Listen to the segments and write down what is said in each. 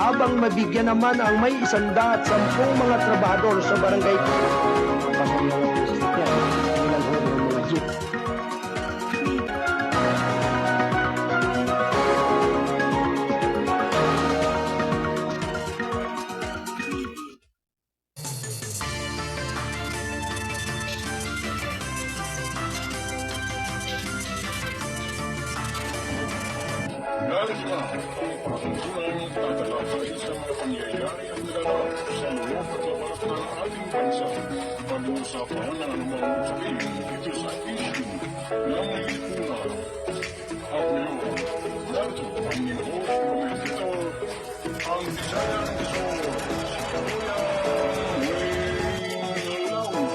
habang mabigyan naman ang may 110 mga trabahador sa barangay. Lalo na ang pagkukulang tatalakay sa mga pangyayari at naganap sa loob at labas ng ating bansa. Pag-uusapan ang anumang usapin dito sa issue ng lipunan. At ngayon, narito ang inyong host, commentator, ang Bisaya Resort, si Kuya Wayne Laude.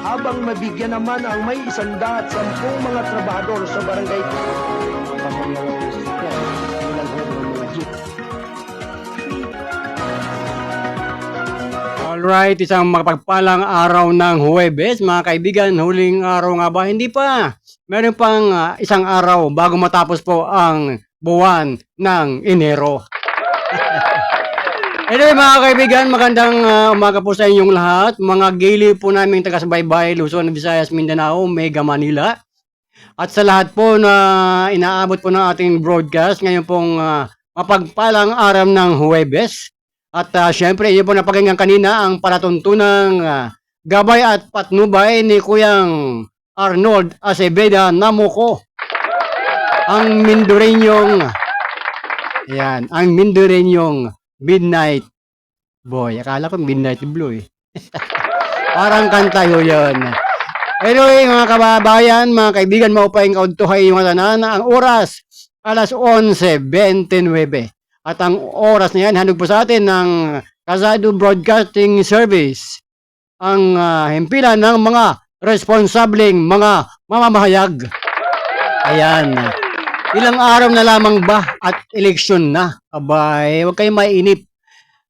Habang mabigyan naman ang may 110 mga trabahador sa barangay. Alright, isang mapagpalang araw ng Huwebes, mga kaibigan. Huling araw nga ba? Hindi pa. Meron pang isang araw bago matapos po ang buwan ng Enero. Anyway, mga kaibigan, magandang umaga po sa inyong lahat. Mga gili po namin taga-subaybay, Luzon, Visayas, Mindanao, Mega Manila. At sa lahat po na inaabot po ng ating broadcast, ngayon pong mapagpalang araw ng Huwebes. At syempre, yun po napakinggan kanina ang palatuntunang gabay at patnubay ni Kuyang Arnold Aceveda Namuko. Ang Mindoreñong Midnight Boy. Akala ko Midnight Blue eh. Parang kanta yun. Anyway, mga kababayan, mga kaibigan, maupayang kauntuhay yung tanan. Ang oras, alas 11:29. At ang oras na yan, handog po sa atin ng Kasado Broadcasting Service. Ang himpilan ng mga responsableng mga mamamahayag. Ayan. Ilang araw na lamang ba at eleksyon na? Abay, huwag kayong mainip.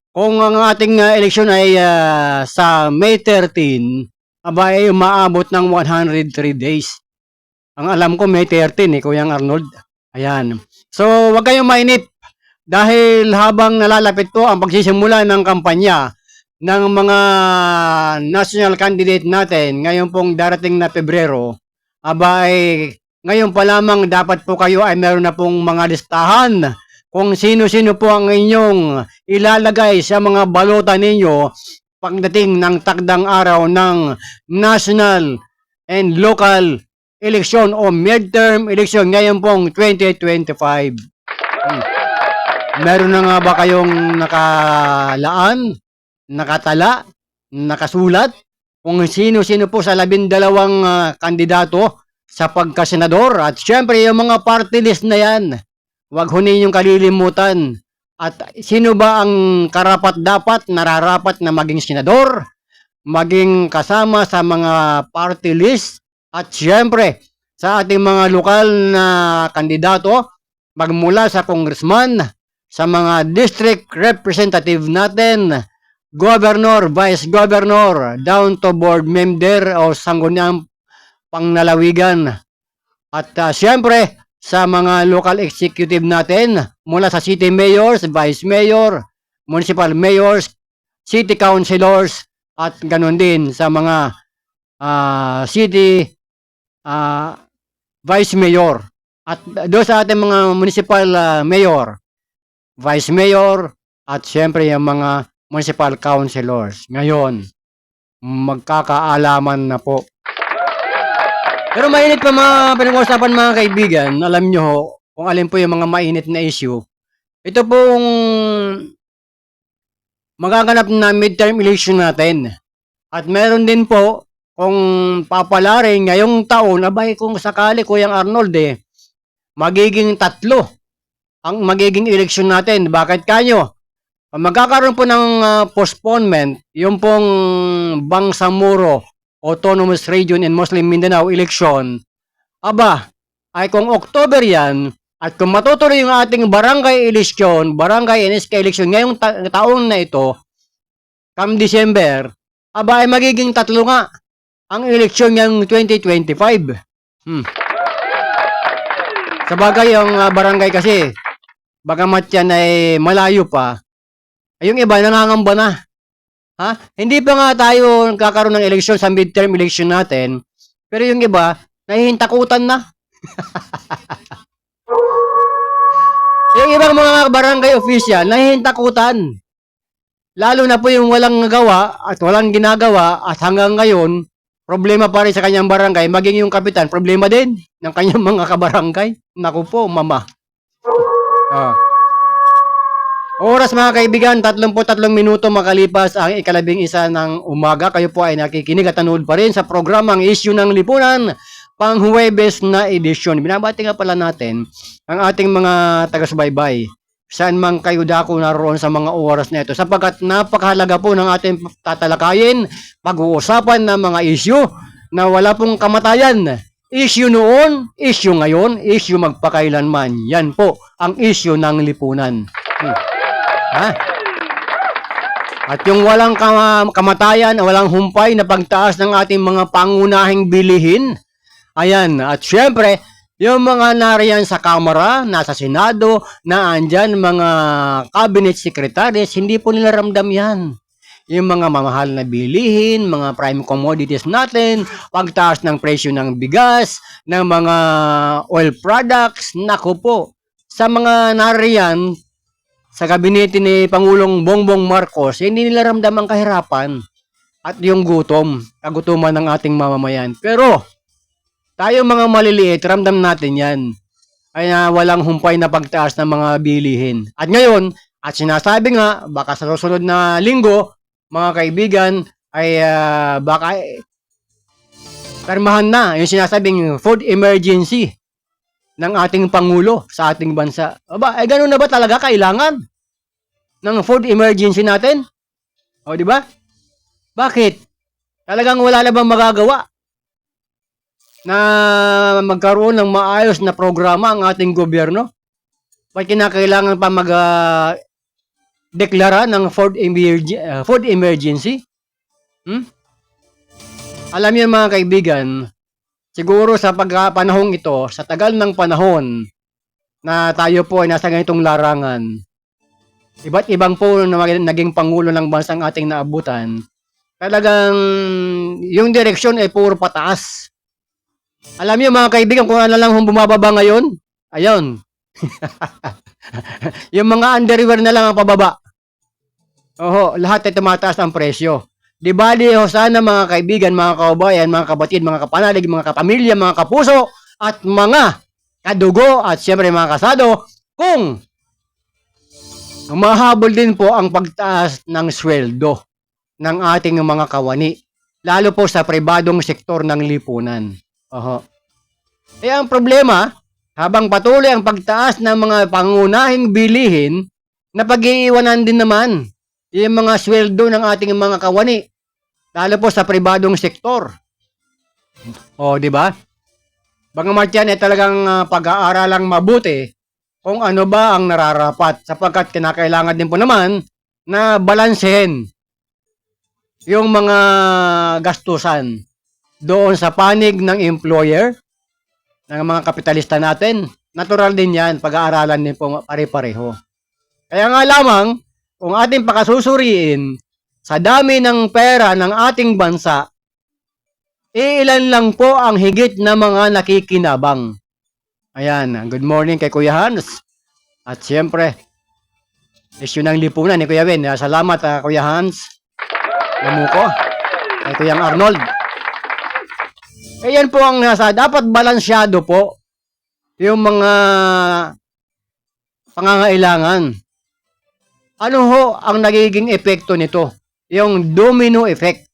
Kung ang ating eleksyon ay sa May 13, abay, umaabot ng 103 days. Ang alam ko, May 13 Kuyang Arnold. Ayan. So, huwag kayong mainip. Dahil habang nalalapit po ang pagsisimula ng kampanya ng mga national candidate natin ngayon pong darating na Pebrero, abay, ngayon pa lamang dapat po kayo ay meron na pong mga listahan kung sino-sino po ang inyong ilalagay sa mga balota ninyo pagdating ng takdang araw ng national and local election o midterm election ngayon pong 2025. Meron na nga ba kayong nakalaan, nakatala, nakasulat kung sino-sino po sa 12 kandidato sa pagkasenador? At syempre yung mga party list na yan, huwag ho ninyong kalilimutan. At sino ba ang karapat-dapat, nararapat na maging senador, maging kasama sa mga party list? At syempre sa ating mga lokal na kandidato, magmula sa congressman, sa mga district representative natin, governor, vice governor, down to board member o sangguniang panglalawigan. At siyempre, sa mga local executive natin, mula sa city mayors, vice mayor, municipal mayors, city councilors, at ganun din sa mga city vice mayor. At doon sa ating mga municipal mayor, vice mayor, at syempre yung mga municipal councilors. Ngayon, magkakaalaman na po. Pero mainit pa mga pinag-uusapan mga kaibigan. Alam nyo ho, kung alin po yung mga mainit na issue. Ito pong magaganap na midterm election natin. At meron din po, kung papalarin ngayong taon, abay kung sakali Kuyang Arnold magiging 3 ang magiging election natin. Bakit kanyo? Magkakaroon po ng postponement, yung pong Bangsamoro Autonomous Region in Muslim Mindanao election, aba, ay kung October yan, at kung matutuloy yung ating barangay election, barangay NSK election ngayong taon na ito, come December, aba ay magiging 3 nga ang eleksyon ng 2025. Sabagay yung barangay kasi, bagamat yan ay malayo pa, ay yung iba nangangamba na. Ha? Hindi pa nga tayo kakaroon ng eleksyon sa midterm election natin, pero yung iba, nahihintakutan na. Yung ibang mga barangay official, nahihintakutan. Lalo na po yung walang gawa at walang ginagawa at hanggang ngayon, problema pa rin sa kanyang barangay, maging yung kapitan, problema din ng kanyang mga kabarangay. Naku po, mama. Oras mga kaibigan, 33 minuto makalipas ang 11 ng umaga. Kayo po ay nakikinig at nanood pa rin sa programang Issue ng Lipunan, pang Huwebes na edisyon. Binabati nga pala natin ang ating mga taga-subaybay. Saan man kayo dako naroon sa mga oras na ito. Sapagkat napakahalaga po ng ating tatalakayin, pag-uusapan ng mga issue na wala pong kamatayan. Issue noon, issue ngayon, issue magpakailanman. Yan po ang issue ng lipunan. Ha? At yung walang kamatayan, walang humpay na pagtaas ng ating mga pangunahing bilihin. Ayan, at syempre, yung mga nariyan sa Kamara, nasa Senado, na andyan mga cabinet secretaries, hindi po nila ramdam yan. Yung mga mamahal na bilihin, mga prime commodities natin, pagtaas ng presyo ng bigas, ng mga oil products, naku po. Sa mga nariyan, sa gabinete ni Pangulong Bongbong Marcos, hindi nila ramdam ang kahirapan at yung kagutuman ng ating mamamayan. Pero, tayo mga maliliit, ramdam natin yan. Kaya walang humpay na pagtaas ng mga bilihin. At ngayon, at sinasabi nga, baka sa susunod na linggo, mga kaibigan, ay baka permahan na yung sinasabing food emergency ng ating Pangulo sa ating bansa. Aba, ganun na ba talaga kailangan ng food emergency natin? O, di ba? Bakit? Talagang wala na bang magagawa na magkaroon ng maayos na programa ang ating gobyerno? Bakit kinakailangan pa deklara ng food emergency? Alam niyo mga kaibigan, siguro sa panahong ito, sa tagal ng panahon na tayo po ay nasa ganitong larangan, iba't ibang po na naging pangulo ng bansang ating naabutan, talagang yung direksyon ay puro pataas. Alam niyo mga kaibigan, kung ano lang bumababa ngayon, ayun. Yung mga underwear na lang ang pababa. Oho, lahat ay tumataas ang presyo. Di bali ho sana mga kaibigan, mga kaubayan, mga kabatid, mga kapanalig, mga kapamilya, mga kapuso, at mga kadugo, at siyempre mga kasado, kung mahabol din po ang pagtaas ng sweldo ng ating mga kawani, lalo po sa pribadong sektor ng lipunan. Oho. Ang problema, habang patuloy ang pagtaas ng mga pangunahing bilihin, na pag-iiwanan din naman yung mga sweldo ng ating mga kawani, lalo po sa pribadong sektor. O, di ba? Bagamat yan ay talagang pag-aaralang mabuti kung ano ba ang nararapat, sapagkat kinakailangan din po naman na balansehin yung mga gastusan doon sa panig ng employer, ng mga kapitalista natin. Natural din yan, pag-aaralan din po pare-pareho. Kaya nga lamang, kung ating pakasusuriin, sa dami ng pera ng ating bansa, ilan lang po ang higit na mga nakikinabang. Ayan, good morning kay Kuya Hans. At siyempre, Isyu ng lipunan ni Kuya Ben. Salamat, Kuya Hans. Namuko. Kay Kuya Arnold. Yan po ang nasa, dapat balansyado po yung mga pangangailangan. Ano ho ang nagiging epekto nito? Yung domino effect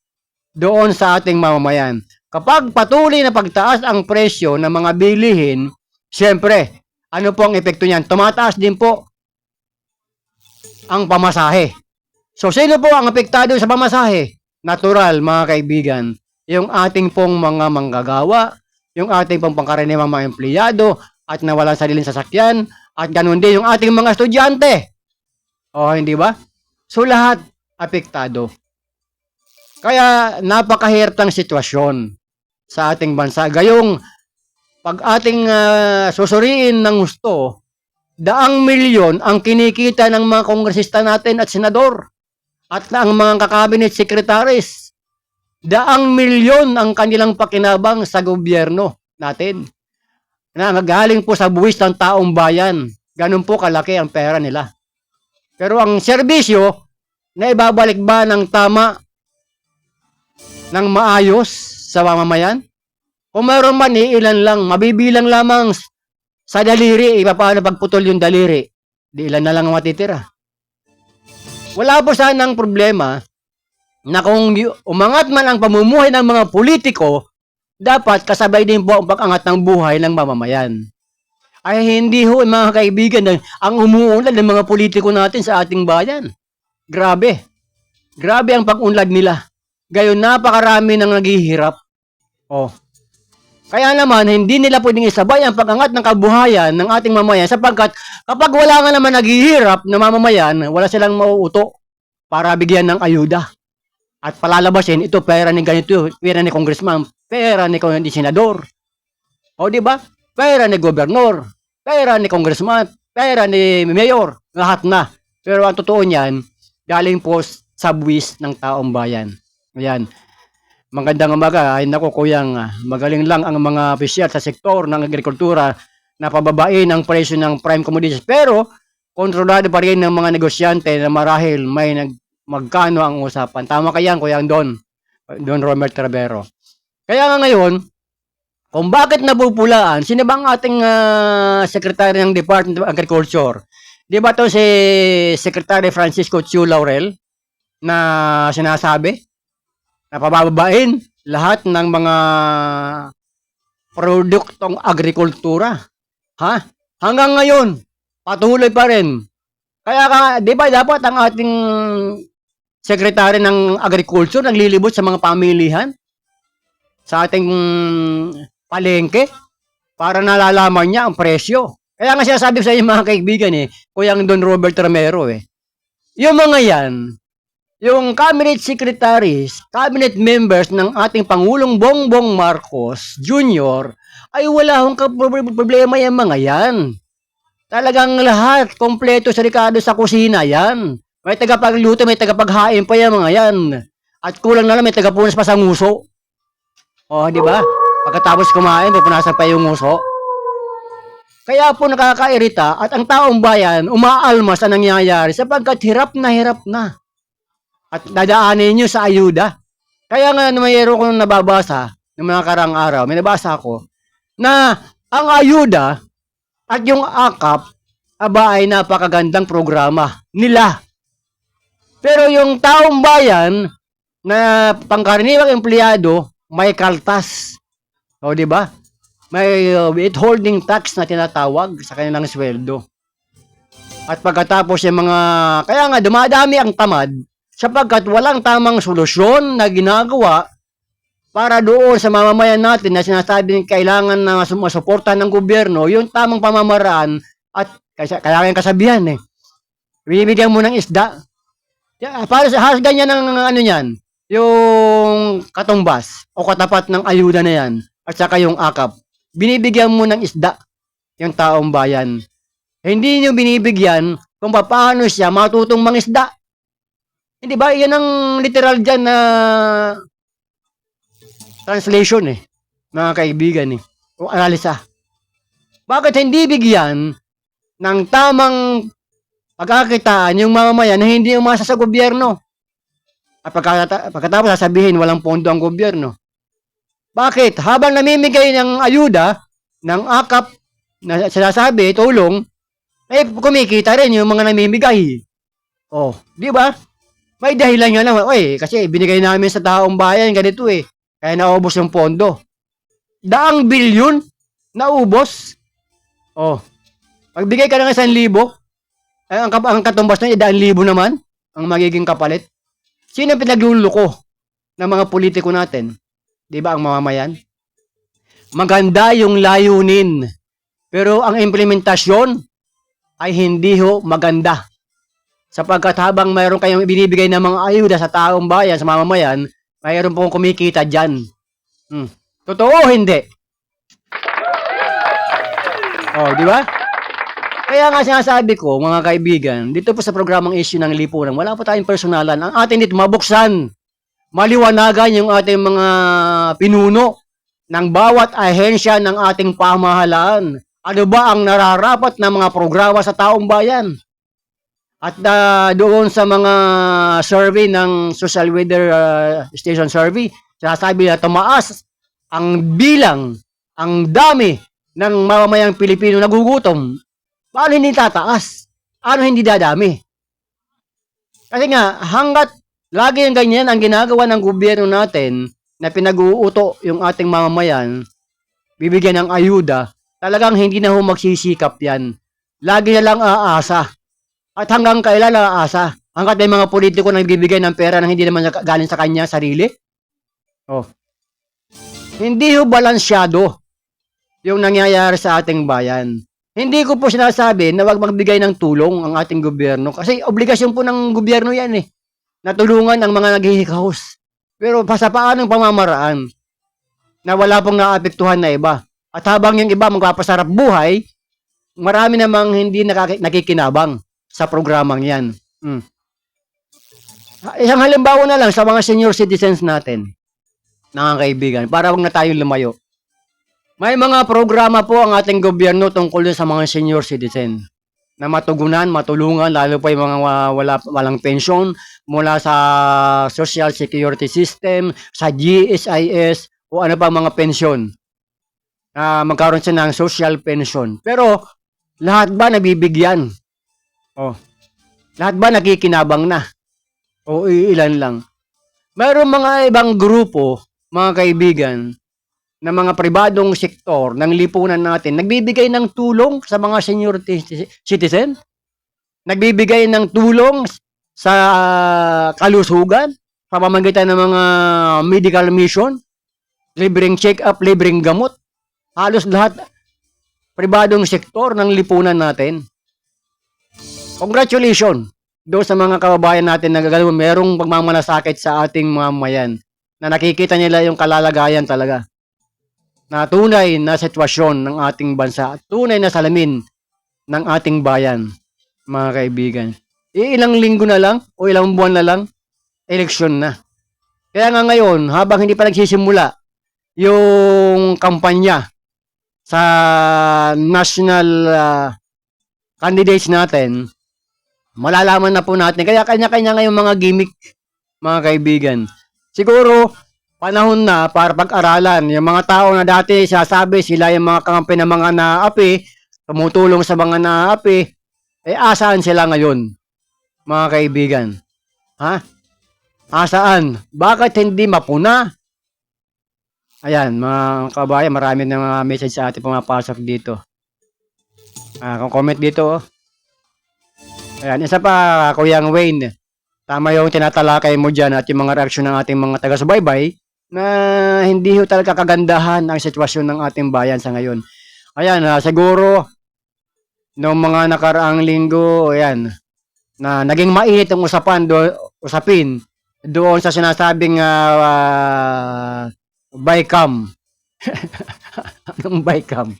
doon sa ating mamamayan. Kapag patuloy na pagtaas ang presyo ng mga bilihin, siyempre, ano po ang epekto niyan? Tumataas din po ang pamasahe. So, sino po ang apektado sa pamasahe? Natural, mga kaibigan. Yung ating pong mga manggagawa, yung ating pong pangkaraniwang mga empleyado, at nawalan sariling sasakyan, at ganun din yung ating mga estudyante. O, hindi ba? So, lahat apektado. Kaya, napakahirap ng sitwasyon sa ating bansa. Gayong, pag ating susuriin ng gusto, daang milyon ang kinikita ng mga kongresista natin at senador at ang mga cabinet secretaries. Daang milyon ang kanilang pakinabang sa gobyerno natin na galing po sa buwis ng taong bayan. Ganun po kalaki ang pera nila. Pero ang serbisyo na ibabalik ba ng tama, ng maayos sa mamamayan? Kung mayroon man, ilan lang, mabibilang lamang sa daliri, paano pagputol yung daliri? Di ilan na lang ang matitira. Wala po sanang problema na kung umangat man ang pamumuhay ng mga politiko, dapat kasabay din po ang pag-angat ng buhay ng mamamayan. Ay hindi ho, mga kaibigan, ang umuunlad ng mga politiko natin sa ating bayan. Grabe. Grabe ang pag-unlad nila. Gayon, napakarami nang naghihirap. Oh. Kaya naman, hindi nila pwedeng isabay ang pag-angat ng kabuhayan ng ating mamamayan sapagkat kapag wala nga naman naghihirap na mamamayan, wala silang mauuto para bigyan ng ayuda. At palalabasin, ito pera ni ganito, pera ni congressman, pera ni senador. O di ba? Pera ni gobernador, pera ni congressman, pera ni mayor, lahat na. Pero ang totoo niyan, galing po sa buwis ng taong bayan. Ayan. Magandang umaga. Ay naku kuyang, magaling lang ang mga opisyal sa sektor ng agrikultura na pababain ang presyo ng prime commodities. Pero, kontrolado pa rin ng mga negosyante na marahil may magkano ang usapan. Tama kayan, Kuya Don Robert Trevero. Kaya nga ngayon, kung bakit napupulaan, sino ba ang ating Secretary ng Department of Agriculture? Di ba to si Secretary Francisco Chu Laurel na sinasabi na pababain lahat ng mga produktong agrikultura? Ha? Hanggang ngayon, patuloy pa rin. Kaya di ba dapat ang ating Secretary ng Agriculture naglilibot sa mga pamilihan? Sa ating palengke para nalalaman niya ang presyo. Kaya nga sinasabi ko sa inyo mga kaibigan Kuya Don Robert Romero yung mga yan, yung cabinet secretaries, cabinet members ng ating Pangulong Bongbong Marcos Jr. ay wala akong problema yung mga yan. Talagang lahat, kompleto sa Ricardo sa kusina yan. May tagapagluto, may tagapaghain pa yung mga yan. At kulang na lang may tagapunas pa sa nguso. Oh, di ba? Pagkatapos kumain, pupunasan pa yung nguso. Kaya po nakakairita at ang taong bayan umaalma sa nangyayari sapagkat hirap na. At dadaanin nyo sa ayuda. Kaya nga mayroon kong nababasa ng mga karang araw, may nabasa ako, na ang ayuda at yung AKAP ay napakagandang programa nila. Pero yung taong bayan na pangkaraniwang empleyado, may kaltas. O, di ba? May withholding tax na tinatawag sa kanilang sweldo. At pagkatapos yung mga, kaya nga dumadami ang tamad sapagkat walang tamang solusyon na ginagawa para doon sa mamamayan natin na sinasabing kailangan na masuporta ng gobyerno yung tamang pamamaraan at kaya yung kasabihan binibigyan mo ng isda. Para sa ganyan ng ano yan, yung katumbas o katapat ng ayuda na yan at saka yung AKAP, binibigyan mo ng isda yung taong bayan. Hindi nyo binibigyan kung paano siya matutong mangisda. Hindi ba? Yan ang literal dyan na translation mga kaibigan o analisa. Bakit hindi bigyan ng tamang pagkakitaan yung mamamayan na hindi umasa sa gobyerno. At pagkatapos sasabihin walang pondo ang gobyerno. Bakit? Habang namimigay ng ayuda, ng akap, na sinasabi, tulong, eh kumikita rin yung mga namimigay. Oh, di ba? May dahilan nga naman. Oy, kasi binigay namin sa taong bayan ganito eh. Kaya naubos yung pondo. Daang bilyon naubos. Oh. Pagbigay ka ng 1,000, ang katumbas na 2,000 naman ang magiging kapalit. Sino pinagluluko ng mga politiko natin? 'Di ba ang mamamayan? Maganda yung layunin. Pero ang implementasyon ay hindi ho maganda. Sapagkat habang mayroon kayong binibigay ng mga ayuda sa taong bayan, sa mamamayan, mayroon pong kumikita dyan. Totoo o hindi? Oh, di ba? Kaya nga sinasabi ko, mga kaibigan, dito po sa programang issue ng lipunan, wala po tayong personalan. Ang atin dito mabuksan, maliwanagan yung ating mga pinuno ng bawat ahensya ng ating pamahalaan. Ano ba ang nararapat na mga programa sa taong bayan? At doon sa mga survey ng Social Weather Station Survey, sinasabi na tumaas ang bilang, ang dami ng mamamayang Pilipino nagugutom. Paano hindi tataas? Ano hindi dadami? Kasi nga, hanggat lagi yung ganyan ang ginagawa ng gobyerno natin na pinag-uuto yung ating mamamayan, bibigyan ng ayuda, talagang hindi na ho magsisikap yan. Lagi na lang aasa. At hanggang kailan aasa? Hanggat may mga politiko na nagbibigay ng pera na hindi naman galing sa kanya sarili? Oh. Hindi ho balansyado yung nangyayari sa ating bayan. Hindi ko po sinasabi na wag magbigay ng tulong ang ating gobyerno kasi obligasyon po ng gobyerno yan eh. Natulungan ang mga naghihikahos. Pero sa paanong pamamaraan na wala pong naapektuhan na iba. At habang yung iba magpapasarap buhay, marami namang hindi nakikinabang sa programang yan. Isang halimbawa na lang sa mga senior citizens natin, mga kaibigan, para wag na tayong lumayo. May mga programa po ang ating gobyerno tungkol sa mga senior citizen na matugunan, matulungan, lalo pa yung mga walang pensyon mula sa Social Security System, sa GSIS, o ano pa mga pensyon. Magkaroon siya ng social pension. Pero, lahat ba nabibigyan? Oh, lahat ba nakikinabang na? O ilan lang? Mayroong mga ibang grupo, mga kaibigan, na mga pribadong sektor ng lipunan natin, nagbibigay ng tulong sa mga senior citizen, nagbibigay ng tulong sa kalusugan, sa pamamagitan ng mga medical mission, libreng check-up, libreng gamot, halos lahat pribadong sektor ng lipunan natin. Congratulations doon sa mga kababayan natin na gagawin, merong pagmamalasakit sa ating mamayan na nakikita nila yung kalalagayan talaga na tunay na sitwasyon ng ating bansa, tunay na salamin ng ating bayan, mga kaibigan. Ilang linggo na lang o ilang buwan na lang, eleksyon na. Kaya nga ngayon, habang hindi pa nagsisimula yung kampanya sa national candidates natin, malalaman na po natin. Kaya kanya-kanya ngayong mga gimmick, mga kaibigan. Siguro, panahon na para pag-aralan. Yung mga tao na dati sasabi sila yung mga kampi ng mga naapi, tumutulong sa mga naapi, eh asaan sila ngayon, mga kaibigan? Ha? Asaan? Bakit hindi mapuna? Ayan, mga kabayan, marami na mga message sa atin pumapasok dito. Kung comment dito, oh. Ayan, isa pa, Kuyang Wayne. Tama yung tinatalakay mo dyan at yung mga reaksyon ng ating mga taga-subaybay na hindi ho talaga kagandahan ang sitwasyon ng ating bayan sa ngayon. Ayan, siguro noong mga nakaraang linggo, ayan, na naging mainit ang usapin doon sa sinasabing bycam. Anong bycam?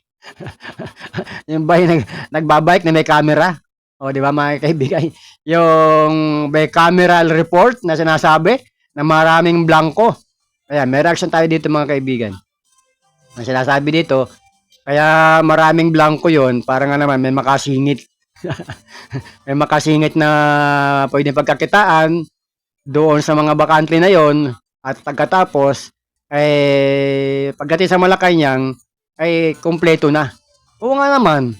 Yung nagbabike na may camera. O, di ba mga kaibigan? Yung may camera report na sinasabi na maraming blanco. Ayan, may reaction tayo dito mga kaibigan. Ang sinasabi dito, kaya maraming blanco yon para nga naman may makasingit may makasingit na pwede pagkakitaan doon sa mga bakante na yon at pagkatapos pagdating sa Malacanang ay kumpleto na. Oo nga naman.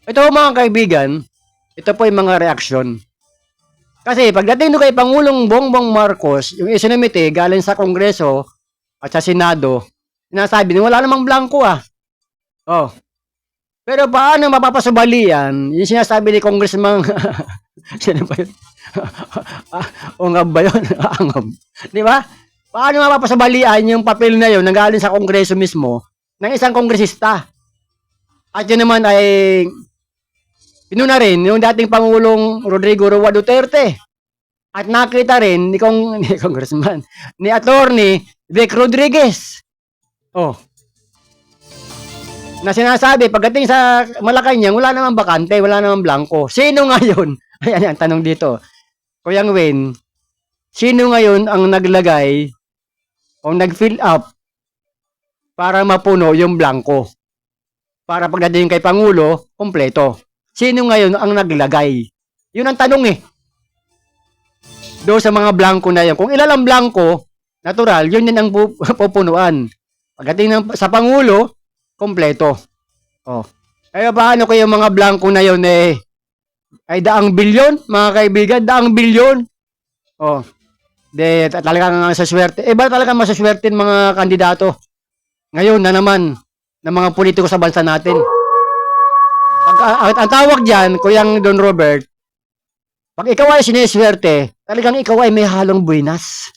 Ito mga kaibigan, ito po yung mga reaksyon. Kasi pagdating doon kay Pangulong Bongbong Marcos, yung isinumite galing sa Kongreso at sa Senado, sinasabi niya, wala namang blanco Oh. Pero paano mapapasubali yan? Yung sinasabi ni Congressman, sino ba yun? Ungab ba yun? Angab. Di ba? Paano mapapasubalian yung papel na yun nanggaling sa Kongreso mismo ng isang kongresista? At yun naman ay inuna rin yung dating Pangulong Rodrigo Roa Duterte. At nakita rin ni Congressman, ni Attorney Vic Rodriguez. Na sinasabi, pagdating sa Malacanang, wala namang bakante, wala namang blanco. Sino ngayon? Ayan ang tanong dito. Kuyang Wayne, sino ngayon ang naglagay o nag-fill up para mapuno yung blanco? Para pagdating kay Pangulo, kompleto. Sino ngayon ang naglagay? Yun ang tanong doon sa mga blanco na yan. Kung ilan ang blanco, natural, yun din ang pupunuan. Pagdating sa Pangulo, kompleto. Kaya paano kayo mga blanco na yun ay daang bilyon, mga kaibigan, daang bilyon. Talagang masaswerte. Ba talagang masaswerte mga kandidato? Ngayon na naman ng mga politiko sa bansa natin. Ang tawag dyan, Kuyang Don Robert, pag ikaw ay sineswerte, talagang ikaw ay may halong buwinas.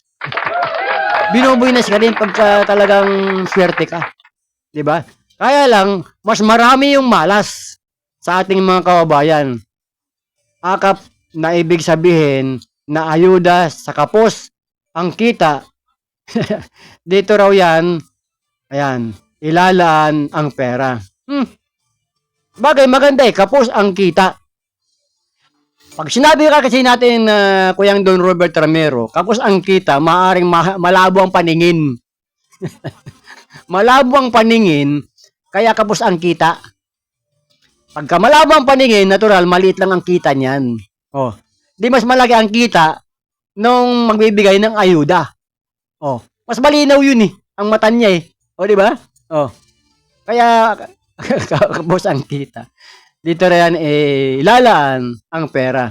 Binubuinas ka din pagka talagang swerte ka. Diba? Kaya lang, mas marami yung malas sa ating mga kababayan. Akap na ibig sabihin na ayuda sa kapos ang kita. Dito raw yan, ayan, ilalaan ang pera. Bagay maganda kapos ang kita. Pag sinabi ka kasi natin Kuyang Don Robert Ramero, kapos ang kita, maaring malabo ang paningin. Malabo ang paningin, kaya kapos ang kita. Pagka malabo ang paningin, natural, maliit lang ang kita niyan. Di mas malaki ang kita nung magbibigay ng ayuda. Mas malinaw yun ang mata niya di ba? Kaya kapos ang kita. Dito rin ilalaan ang pera.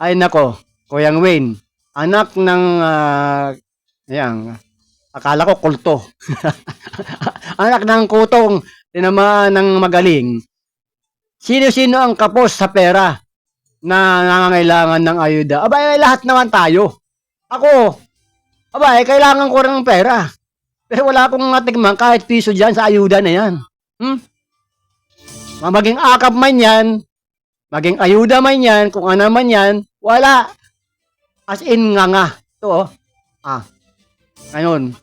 Ay nako, Kuyang Wayne, anak ng akala ko kulto. Anak ng kutong tinamaan ng magaling. Sino-sino ang kapos sa pera na nangangailangan ng ayuda? Lahat naman tayo. Ako, kailangan ko rin ng pera. Pero wala akong natikman kahit piso dyan sa ayuda na yan. Maging akap man yan, maging ayuda man yan, kung ano man yan, wala. As in nga. Ito Ngayon,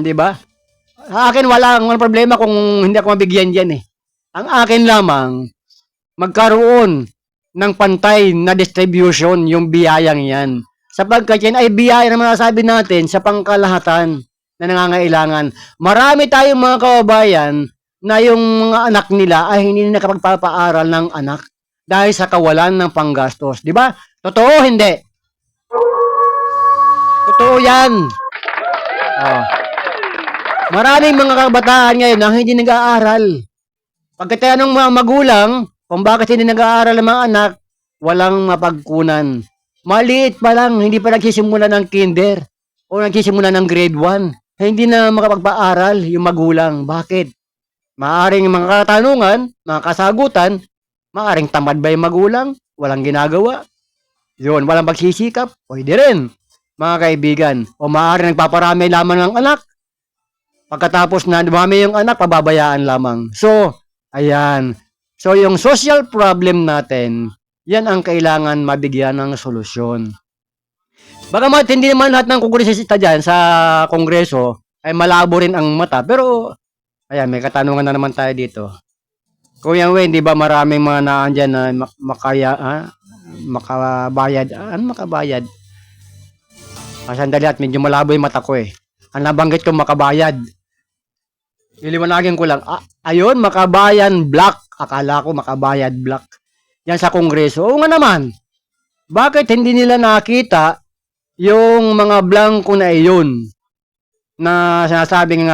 di ba? Sa akin walang problema kung hindi ako mabigyan dyan Ang akin lamang, magkaroon ng pantay na distribution yung biyayang yan. Sapagkat yan ay biyaya na masasabi natin sa pangkalahatan na nangangailangan. Marami tayong mga kababayan na yung mga anak nila ay hindi nakapagpapaaral ng anak dahil sa kawalan ng panggastos. Di ba? Totoo, hindi? Totoo yan. Maraming mga kabataan ngayon na hindi nag-aaral. Pagkatanong ng mga magulang kung bakit hindi nag-aaral ang mga anak, walang mapagkunan. Maliit pa lang, hindi pa nagsisimula ng kinder o nagsisimula ng grade 1. Hindi na makapagpaaral yung magulang. Bakit? Maaring mga katanungan, mga kasagutan, maaring tamad ba yung magulang? Walang ginagawa. Yun, walang pagsisikap. Pwede rin, mga kaibigan. O maaring nagpaparami lamang ng anak. Pagkatapos na dumami yung anak, pababayaan lamang. So, ayan. So, yung social problem natin, yan ang kailangan mabigyan ng solusyon. Bagamat hindi naman lahat ng kongresista dyan sa kongreso ay malabo rin ang mata. Pero, ayan, may katanungan na naman tayo dito. Kuyang Wayne, di ba maraming mga naandyan na makabayad? Ano makabayad? Sandali at medyo malabo yung mata ko Ang nabanggit ko makabayad. Iliwanagin ko lang. Ayun, makabayan black. Akala ko makabayad black. yan sa Kongreso. Oo nga naman. Bakit hindi nila nakita yung mga blanco na iyon na sinasabing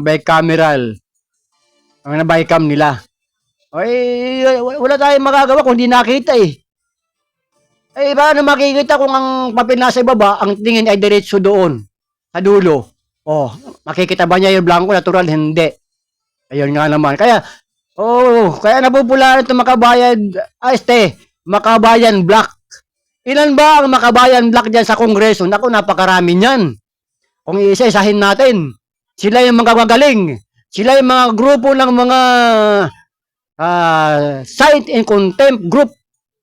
bicameral, ang na bicam nila? Ay, wala tayong magagawa kung hindi nakita eh. Eh, paano makikita kung ang papel nasa ibaba, ang tingin ay diretso doon, sa dulo? Oh, makikita ba niya yung blanco? Natural, hindi. Ayun nga naman. Kaya, kaya napupulaan itong Makabayan Black. Ilan ba ang Makabayan Black dyan sa Kongreso? Naku, napakarami niyan. Kung isa-isahin natin, sila yung mga gagaling. Sila yung mga grupo ng mga Cite and Contempt group.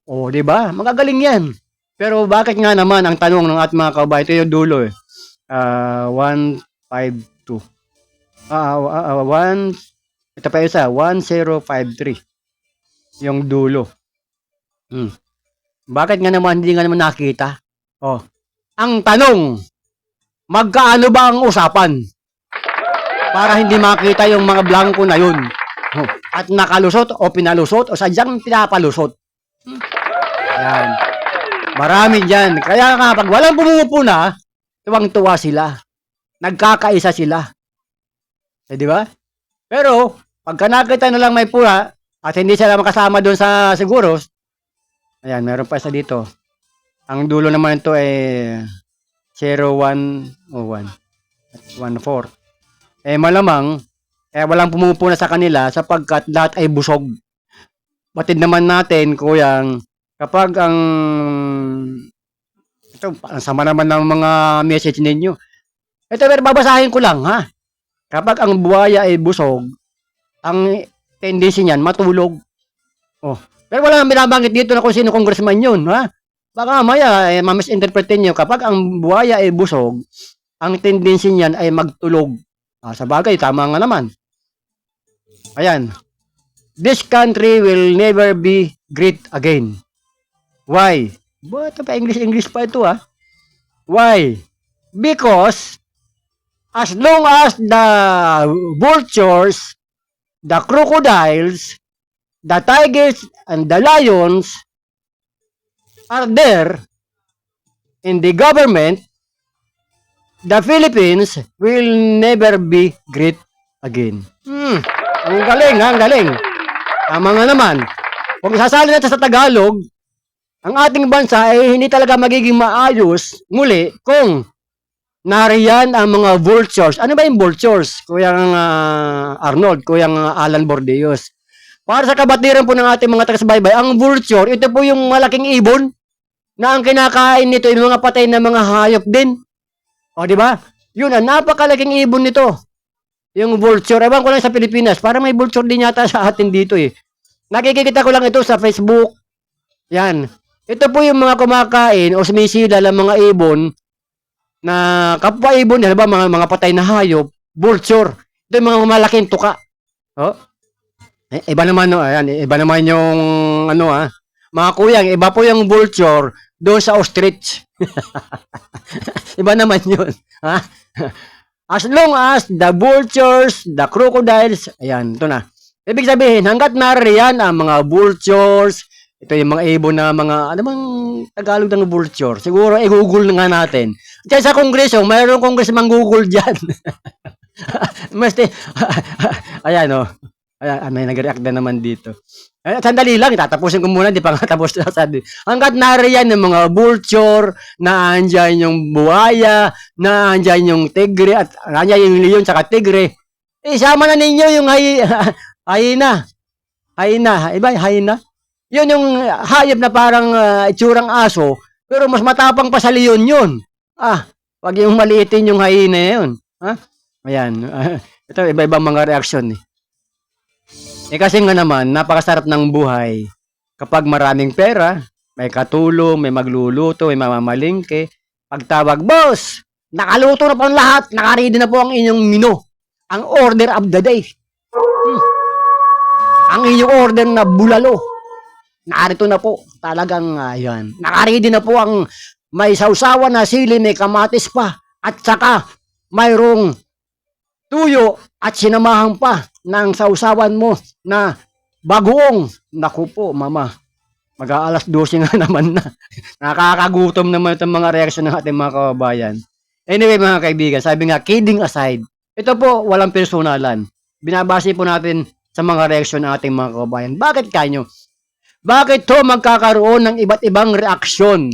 O, di ba? Magagaling yan. Pero bakit nga naman ang tanong ng ating mga kababayan, ito yung dulo eh. 152. Ito pa isa, 1053. Yung dulo. Bakit nga naman hindi nga naman nakita? Oh. Ang tanong, magkaano ba ang usapan? Para hindi makita yung mga blanco na yun. At nakalusot o pinalusot o sadyang pinapalusot. Yan. Marami dyan. Kaya nga, pag walang pumupuna, tuwang-tuwa sila. Nagkakaisa sila. Eh, di ba? Pero, pagka nakita na lang may puna, at hindi sila makasama doon sa seguros, ayan, meron pa isa dito. Ang dulo naman ito ay 0101 at 14. Eh, malamang, walang pumupuna sa kanila sapagkat lahat ay busog. Batid naman natin, kuyang, kapag ang sama naman ng mga message ninyo. Ito, pero babasahin ko lang, ha? Kapag ang buhaya ay busog, ang tendency niyan, matulog. Oh. Pero wala nang binabanggit dito na kung sino congressman yun, ha? Baka maya, mamisinterpretin nyo, kapag ang buhaya ay busog, ang tendency niyan ay magtulog. Sa bagay, tama nga naman. Ayan. This country will never be great again. Why? Ito pa English pa ito, ha? Why? Because as long as the vultures, the crocodiles, the tigers, and the lions are there in the government, the Philippines will never be great again. Ang galing, ha? Ang galing. Tama nga naman. Kung isasali natin sa Tagalog, ang ating bansa ay hindi talaga magiging maayos muli kung nariyan ang mga vultures. Ano ba yung vultures? Kuyang Arnold, kuyang Alan Bordeos. Para sa kabatiran po ng ating mga taga-subaybay, ang vulture, ito po yung malaking ibon na ang kinakain nito yung mga patay na mga hayop din. O, di ba? Yun, ang napakalaking ibon nito. Yung vulture. Ewan ko lang sa Pilipinas. Parang may vulture din yata sa atin dito eh. Nakikita ko lang ito sa Facebook. Yan. Ito po yung mga kumakain o sumisila ng mga ibon na kapwa ibon, ba, mga patay na hayop, vulture. Ito yung mga malaking tuka. Oh. Iba naman, no? Ayan, iba naman yung mga kuyang, iba po yung vulture doon sa ostrich. Iba naman yun. Ha? As long as the vultures, the crocodiles, ayan, ito na. Ibig sabihin, hanggat nariyan ang mga vultures, ito yung mga ibon na mga, ano bang Tagalog ng vulture? Siguro, i-google nga natin. Diyan sa Kongreso, mayroong congressman Google dyan. Ayan, o. Ayan, may nag-react na naman dito. Sandali lang, tatapusin ko muna, di pa nga tapos na sabi. Hanggat nariyan ng mga vulture, na andyan yung buhaya, na andyan yung tigre, at andyan yung leon saka tigre, isama na ninyo yung hyena. Iba, hyena? Yun yung hayop na parang itsurang aso, pero mas matapang pa sa leon yun. Wag yung maliitin yung hyena yun. Ayan. Ito, iba-ibang mga reaksyon eh. Kasi nga naman, napakasarap ng buhay kapag maraming pera, may katulong, may magluluto, may mamamalingke. Pagtawag, boss, nakaluto na po ang lahat, nakaready na po ang inyong menu. Ang order of the day. Ang inyong order na bulalo. Narito na po. Talagang, yan. Nakaready na po ang may sausawan na sili, may kamatis pa. At saka, mayroong tuyo at sinamahan pa ng sausawan mo na bagoong. Naku po, mama. Mag-aalas 12 nga naman na. Nakakagutom naman itong mga reaksyon ng ating mga kababayan. Anyway, mga kaibigan, sabi nga, kidding aside, ito po, walang personalan. Binabase po natin sa mga reaksyon ng ating mga kababayan. Bakit kanyo? Bakit to magkakaroon ng iba't ibang reaksyon?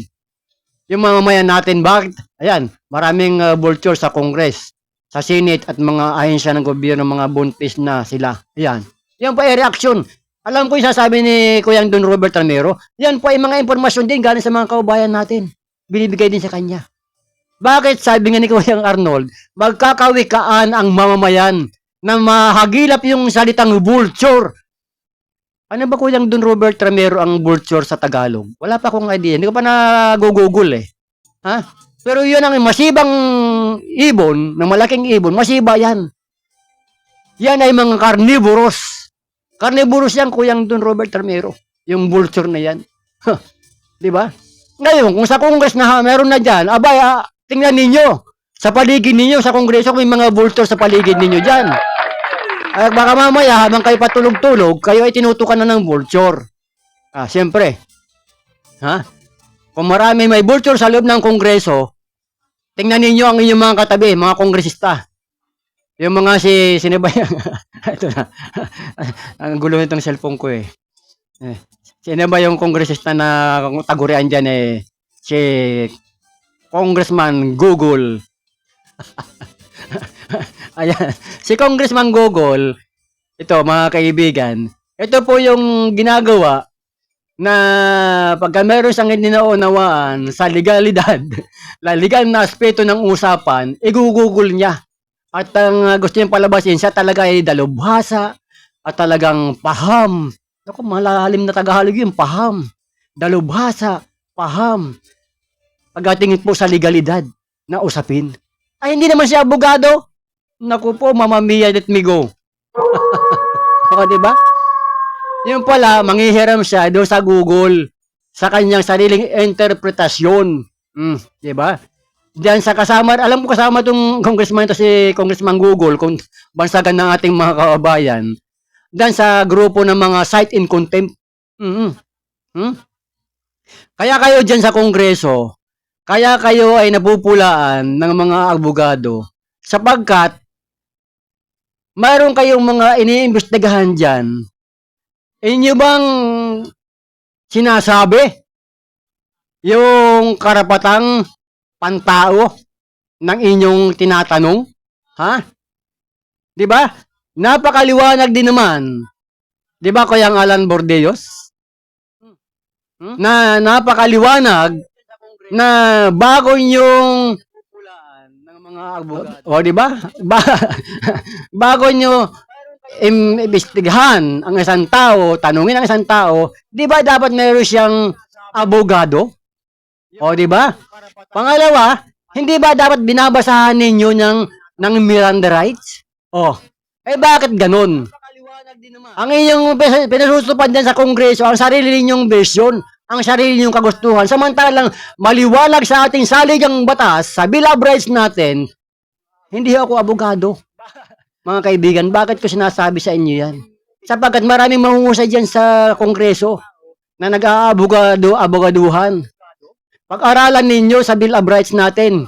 Yung mamamayan natin, bakit? Ayan, maraming vulture sa Congress, sa Senate at mga ahensya ng gobyerno, mga buntis na sila. Ayan. Yan po ay reaksyon. Alam ko yung sasabi ni Kuyang Don Robert Ramiro, yan po ay mga impormasyon din galing sa mga kababayan natin. Binibigay din sa kanya. Bakit sabi nga ni Kuyang Arnold, magkakawikaan ang mamamayan na mahagilap yung salitang vulture? Ano ba Kuyang Don Robert Ramiro ang vulture sa Tagalog? Wala pa akong idea. Hindi ko pa na-google eh. Ha? Pero yun ang masibang ibon, ng malaking ibon, masiba yan. Yan ay mga carnivorous. Carnivorous yan, Kuyang Don Robert Ramiro. Yung vulture na yan. Di ba? Ngayon, kung sa Congress na meron na dyan, abay, tingnan ninyo. Sa paligid ninyo, sa Kongreso, may mga vulture sa paligid ninyo dyan. At baka mamaya, habang kayo patulog-tulog, kayo ay tinutukan na ng vulture. Siyempre. Ha? Kung marami may vulture sa loob ng Kongreso, tingnan ninyo ang inyong mga katabi, mga kongresista. Yung mga sino ba yan? Ito na. Ang gulo nitong cellphone ko eh. Sino ba yung kongresista na tagurian dyan eh? Si Congressman Google. Ayan. Si Congressman Google, ito mga kaibigan, ito po yung ginagawa na pagka meron siyang hindi naunawaan sa legalidad, legal na aspeto ng usapan, igugugol niya. At ang gusto niyang palabasin, siya talaga ay dalubhasa at talagang paham. Ako, malalim na Tagalog yung paham. Dalubhasa, paham. Pagdating po sa legalidad na usapin. Ay, hindi naman siya abogado. Naku po, Mama Mia, let me go. O, diba? Yung pala, manghihiram siya doon sa Google sa kanyang sariling interpretasyon. Diba? Diyan sa kasama, alam ko kasama itong congressman ito, si Congressman Google, kung bansagan ng ating mga kababayan, diyan sa grupo ng mga cite in contempt. Kaya kayo diyan sa Kongreso, kaya kayo ay napupulaan ng mga abogado sapagkat mayroon kayong mga iniimbestigahan dyan. Inyo bang sinasabi yung karapatang pantao ng inyong tinatanong? Ha? Di ba? Napakaliwanag din naman. Di ba, Kuyang Alan Bordeos? Na napakaliwanag na bago yung ng mga abogado. O, di ba? Bago nyo imbestigahan ang isang tao, tanungin ang isang tao, di ba dapat meron siyang abogado? O, di ba? Pangalawa, hindi ba dapat binabasahan ninyo ng Miranda rights? O, bakit ganun? Ang inyong pinasusupan dyan sa Kongreso, ang sarili ninyong version, ang sarili ninyong kagustuhan. Samantalang maliwalag sa ating saligang batas, sa Bill of Rights natin, hindi ako abogado. Mga kaibigan, bakit ko sinasabi sa inyo yan? Sapagkat maraming mahusay dyan sa Kongreso na nag-aabogado-abogaduhan. Pag-aralan ninyo sa Bill of Rights natin,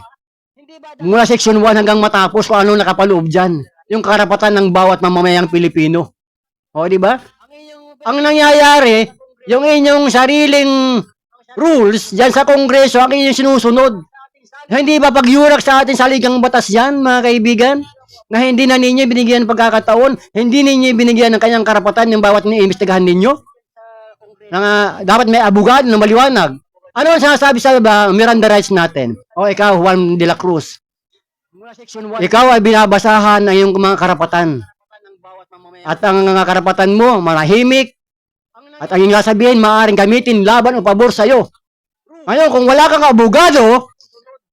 mula Section 1 hanggang matapos kung anong nakapaloob dyan, yung karapatan ng bawat mamamayang Pilipino. O, di ba? Ang nangyayari, yung inyong sariling rules dyan sa Kongreso, ang inyong sinusunod. Hindi ba pagyurak sa ating saligang batas yan, mga kaibigan? Na hindi na ninyo binigyan ng pagkakataon, hindi ninyo binigyan ng kanyang karapatan yung bawat iniimbestigahan ninyo? Na, dapat may abogado na maliwanag. Ano ang sinasabi sa Miranda rights natin? O ikaw, Juan de la Cruz, ikaw ay binabasahan ng iyong mga karapatan. At ang mga karapatan mo, manahimik. At ang iyong sasabihin, maaaring gamitin laban o pabor sa'yo. Ngayon, kung wala kang abogado,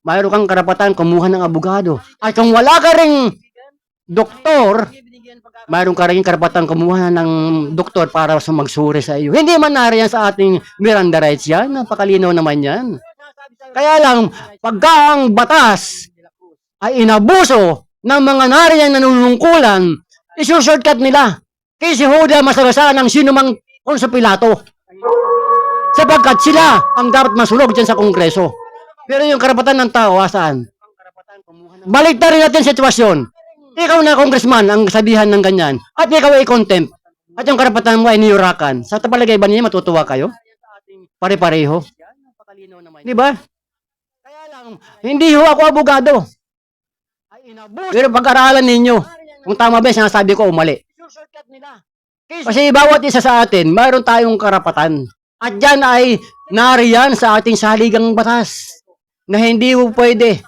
mayroon kang karapatan kumuha ng abogado. At kung wala ka ring doktor, mayroon ka rin karapatan kumuha ng doktor para sa magsuri sa iyo. Hindi man nariyan sa ating Miranda rights yan. Napakalinaw naman yan. Kaya lang, pagka ang batas ay inabuso ng mga nariyan nanunungkulan, isushortcut nila. Kay si Huda masarasa ng sino mang Poncio Pilato. Sapagkat sila ang dapat masulog dyan sa Kongreso. Pero yung karapatan ng tao, saan? Balik na rin natin ang sitwasyon. Ikaw na congressman ang sabihan ng ganyan. At ikaw ay contempt. At yung karapatan mo ay niyurakan. Sa palagay ba ninyo matutuwa kayo? Pare-pareho. Di ba? Kaya lang, hindi ho ako abogado. Pero pag-aralan ninyo, kung tama ba yung sinasabi ko o mali. Kasi bawat isa sa atin, mayroon tayong karapatan. At yan ay nariyan sa ating saligang batas na hindi mo pwede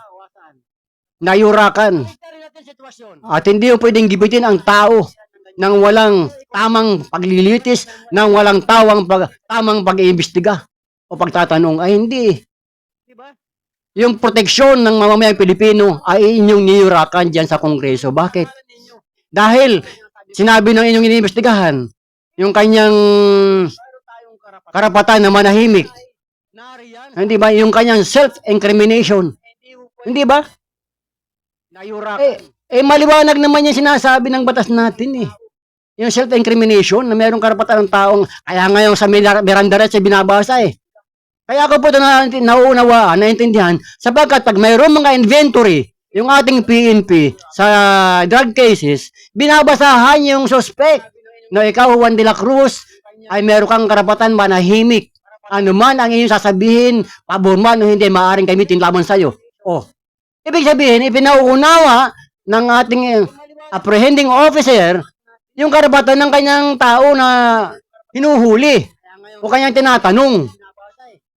nayurakan. At hindi mo pwedeng gibitin ang tao ng walang tamang paglilitis, ng walang tamang pag-iimbestiga o pagtatanong. Ay hindi. Yung proteksyon ng mamamayang Pilipino ay inyong niyurakan dyan sa Kongreso. Bakit? Dahil sinabi ng inyong iniimbestigahan, yung kanyang karapatan na manahimik. Hindi ba? Yung kanyang self-incrimination. Hindi ba? Maliwanag naman yung sinasabi ng batas natin eh. Yung self-incrimination na mayroong karapatan ng taong, kaya ngayon sa Miranda rights ay binabasa eh. Kaya ako po ito nauunawaan, naintindihan, sapagkat pag mayroong mga inventory, yung ating PNP sa drug cases, binabasahan yung suspect na ikaw, Juan de la Cruz, ay meron kang karapatan manahimik. Ano man ang inyong sasabihin, pabor man o hindi, maaaring gamitin lamang sa'yo. Oh, ibig sabihin, ipinauunawa ng ating apprehending officer yung karapatan ng kanyang tao na hinuhuli o kanyang tinatanong,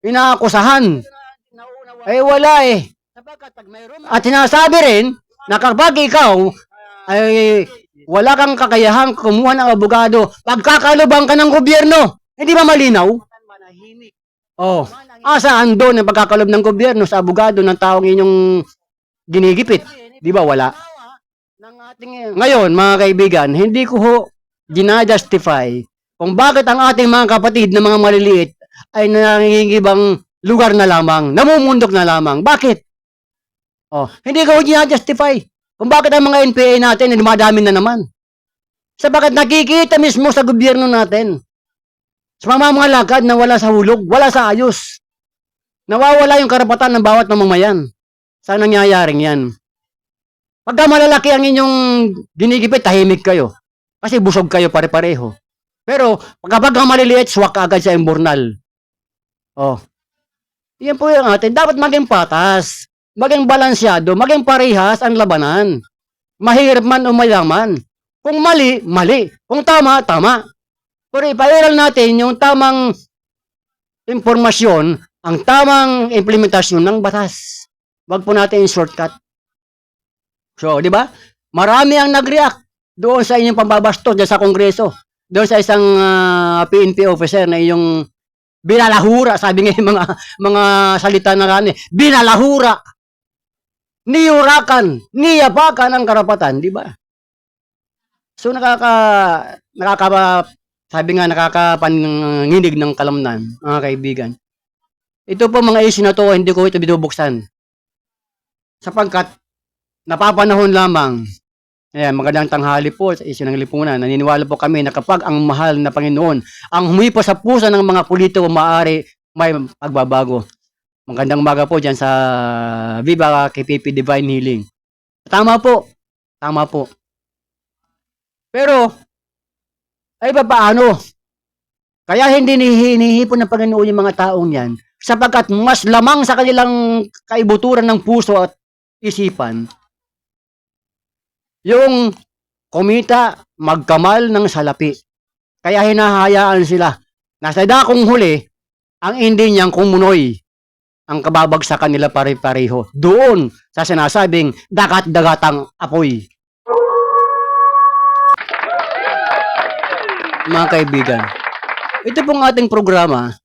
inaakusahan. Eh wala eh. At sinasabi rin na kapag ikaw ay wala kang kakayahang kumuha ng abogado, pagkakalubang ka ng gobyerno, hindi ba malinaw? Oh, saan doon ang pagkakalob ng gobyerno sa abogado ng taong inyong ginigipit? Di ba wala? Ngayon, mga kaibigan, hindi ko ho ginajustify kung bakit ang ating mga kapatid na mga maliliit ay nangingibang lugar na lamang, namumundok na lamang. Bakit? Oh, hindi ko ho ginajustify kung bakit ang mga NPA natin ay dumadami na naman. Sabagat nakikita mismo sa gobyerno natin, sa mga lakad na wala sa hulog, wala sa ayos. Nawawala yung karapatan ng bawat mamamayan. Saan nangyayaring yan? Pagka malalaki ang inyong ginigipit, tahimik kayo. Kasi busog kayo pare-pareho. Pero kapag maliliit, swak agad sa imburnal. Oh. Yan po yung atin. Dapat maging patas, maging balansyado, maging parehas ang labanan. Mahirap man o mayaman. Kung mali, mali. Kung tama, tama. Pero ipairal natin yung tamang impormasyon, ang tamang implementasyon ng batas. Wag po natin yung shortcut. So, di ba? Marami ang nag-react doon sa inyong pambabastos dyan sa Kongreso. Doon sa isang PNP officer na yung binalahura, sabi nga yung mga salita na rani, binalahura, niyurakan, niyapakan ang karapatan, di ba? So, sabi nga, nakakapanginig ng kalamnan, mga kaibigan. Ito po mga issue na to, hindi ko ito binubuksan. Sapagkat, napapanahon lamang. Ayan, magandang tanghali po sa issue ng lipunan. Naniniwala po kami na kapag ang mahal na Panginoon ang humipo sa puso ng mga politiko, maaari may pagbabago. Magandang umaga po dyan sa Viva KPP Divine Healing. Tama po. Tama po. Pero, ay paano? Kaya hindi hinihipon ng Panginoon yung mga taong yan sapagkat mas lamang sa kanilang kaibuturan ng puso at isipan yung kumita magkamal ng salapi. Kaya hinahayaan sila na sa dakong huli ang hindi niyang kumunoy ang kababagsakan nila pare-pareho doon sa sinasabing dagat-dagatang apoy. Mga kaibigan, ito pong ating programa,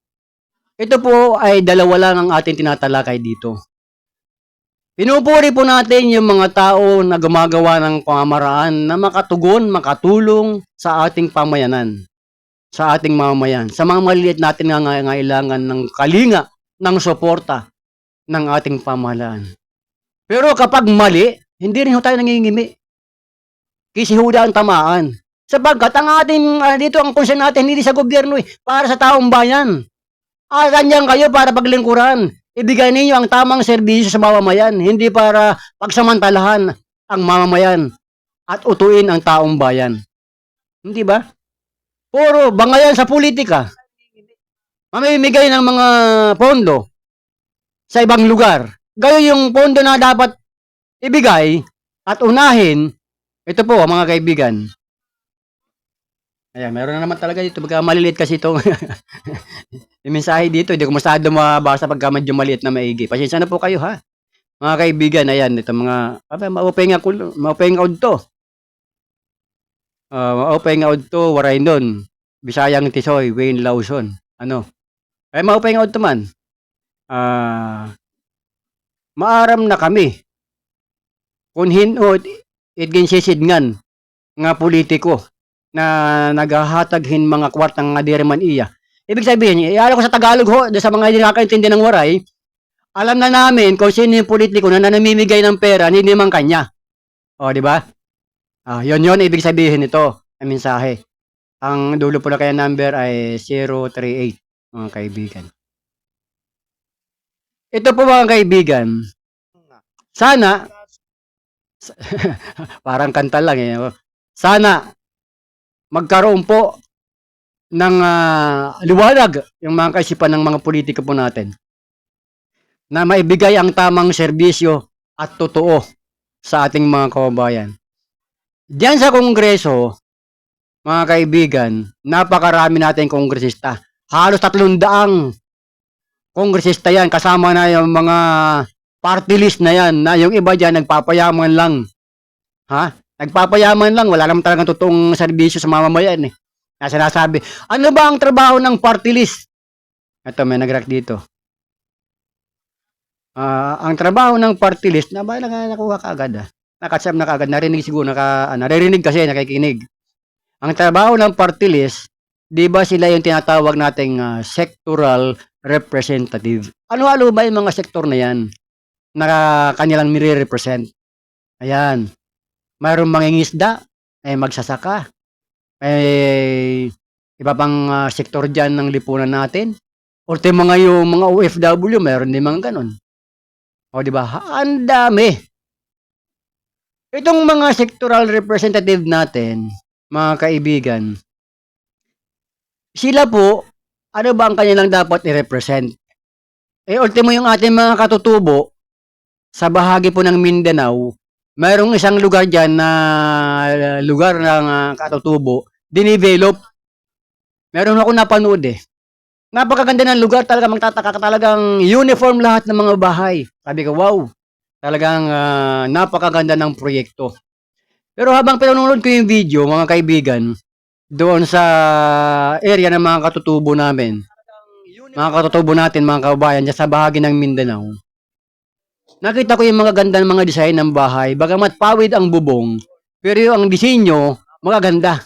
ito po ay dalawa lang ang ating tinatalakay dito. Pinupuri po natin yung mga tao na gumagawa ng pamamaraan na makatugon, makatulong sa ating pamayanan, sa ating mamamayan, sa mga maliliit natin na ngailangan ng kalinga, ng suporta ng ating pamahalaan. Pero kapag mali, hindi rin tayo nangingimi. Kasi huda ang tamaan. Sapagkat ang ating, dito ang concern natin, hindi sa gobyerno para sa taong bayan. Ganyan kayo para paglingkuran. Ibigay ninyo ang tamang serbisyo sa mamamayan, hindi para pagsamantalahan ang mamamayan at utuin ang taong bayan. Hindi ba? Puro bangayan sa politika. Mamimigay ng mga pondo sa ibang lugar. Gayon yung pondo na dapat ibigay at unahin. Ito po, mga kaibigan. Ayan, meron na naman talaga dito. Pagka maliliit kasi ito. Yung mensahe dito, hindi ko masyado mabasa pagka medyo maliit na maigi. Pasensya na po kayo, ha? Mga kaibigan, ayan, ito mga, maupay nga to. Maupay nga to, waray nun. Bisayang Tisoy, Wayne Lawson. Ano? Ay, maupay nga to man. Maaram na kami. Kung hinod, itginsisidngan nga politiko na naghahataghin mga kwartang nga diriman iya. Ibig sabihin, iala ko sa Tagalog ho, sa mga hindi nakakaintindi ng waray, alam na namin kung sino yung politiko na namimigay ng pera, hindi naman kanya. O, di ba? Yun, ibig sabihin nito, ang mensahe. Ang dulo po na kaya number ay 038, mga kaibigan. Ito po mga kaibigan, sana, parang kanta lang eh, sana magkaroon po ng liwanag yung mga kaisipan ng mga politika po natin na maibigay ang tamang serbisyo at totoo sa ating mga kababayan. Diyan sa Kongreso, mga kaibigan, napakarami nating kongresista. Halos 300 kongresista yan, kasama na yung mga party list na yan, na yung iba dyan nagpapayaman lang. Ha? Nagpapayaman lang, wala naman talagang totoong serbisyo sa mamamayan eh. Na sinasabi, ano ba ang trabaho ng party list? Ito, may nag-rack dito. Ang trabaho ng party list, nakuha ka agad ah. Nakasab na kaagad, narinig siguro, naririnig kasi, nakikinig. Ang trabaho ng party list, di ba sila yung tinatawag nating sectoral representative? Ano-ano ba yung mga sektor na yan na kanilang nire-represent? Ayan. Mayroong mangingisda, magsasaka, iba pang sektor dyan ng lipunan natin. O yung mga OFW, mayroon din mga ganun. O di ba? Ang dami. Itong mga sectoral representative natin, mga kaibigan, sila po, ano ba ang kanilang dapat i-represent? Ultimo yung ating mga katutubo, sa bahagi po ng Mindanao, mayroong isang lugar dyan na lugar ng katutubo, dinivelop. Meron ako napanood eh. Napakaganda ng lugar, talaga magtataka ka, talagang uniform lahat ng mga bahay. Sabi ko, wow, talagang napakaganda ng proyekto. Pero habang pinanonood ko yung video, mga kaibigan, doon sa area ng mga katutubo namin, mga katutubo natin, mga kababayan, dyan sa bahagi ng Mindanao, nakita ko yung mga ganda ng mga design ng bahay, bagamat pawid ang bubong, pero yung disenyo, magaganda.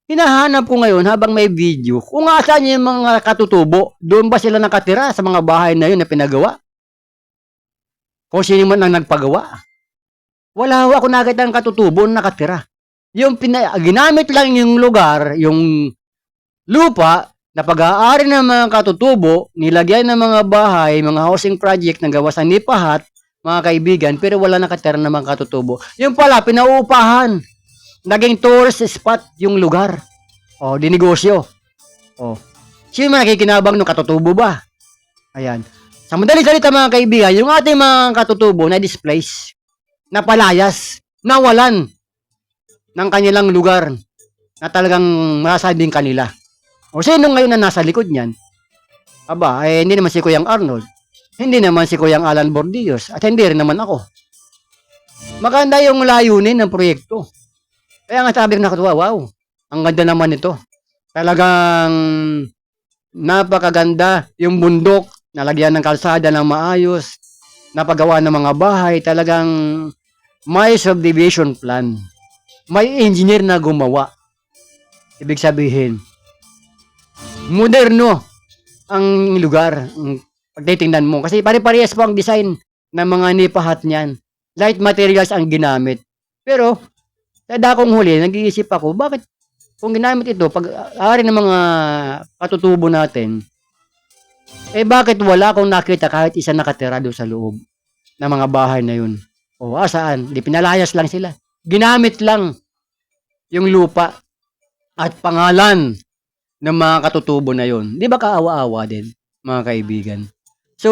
Hinahanap ko ngayon habang may video, kung asan yung mga katutubo, doon ba sila nakatira sa mga bahay na yun na pinagawa? Kung sino man ang nagpagawa. Wala ako nakita ng katutubo na nakatira. Yung ginamit lang yung lugar, yung lupa, na pag-aari ng mga katutubo, nilagyan ng mga bahay, mga housing project na gawa sa nipahat, mga kaibigan, pero wala nakatira ng mga katutubo. Yung pala, pinauupahan. Naging tourist spot yung lugar. O, dinegosyo. O, sino man nakikinabang ng katutubo ba? Ayan. Sa madaling salita mga kaibigan, yung ating mga katutubo na displace, na palayas, nawalan ng kanilang lugar na talagang masasabing kanila. O sino ngayon na nasa likod niyan? Aba, hindi naman si Kuyang Arnold. Hindi naman si Kuyang Alan Bordillos. At hindi rin naman ako. Maganda yung layunin ng proyekto. Kaya nga sabi ko nakatuwa, wow, ang ganda naman ito. Talagang napakaganda yung bundok, nalagyan ng kalsada ng maayos, napagawa ng mga bahay, talagang may subdivision plan. May engineer na gumawa. Ibig sabihin, moderno ang lugar, pagtitingnan mo. Kasi pare-parehas po ang design ng mga nipahat niyan. Light materials ang ginamit. Pero, sa dakong huli, nag-iisip ako, bakit kung ginamit ito, pag-aari ng mga katutubo natin, Eh bakit wala akong nakita kahit isa nakatira doon sa loob ng mga bahay na yun? O saan? Di pinalayas lang sila. Ginamit lang yung lupa at pangalan ng mga katutubo na yun. Di ba kaawa-awa din, mga kaibigan? So,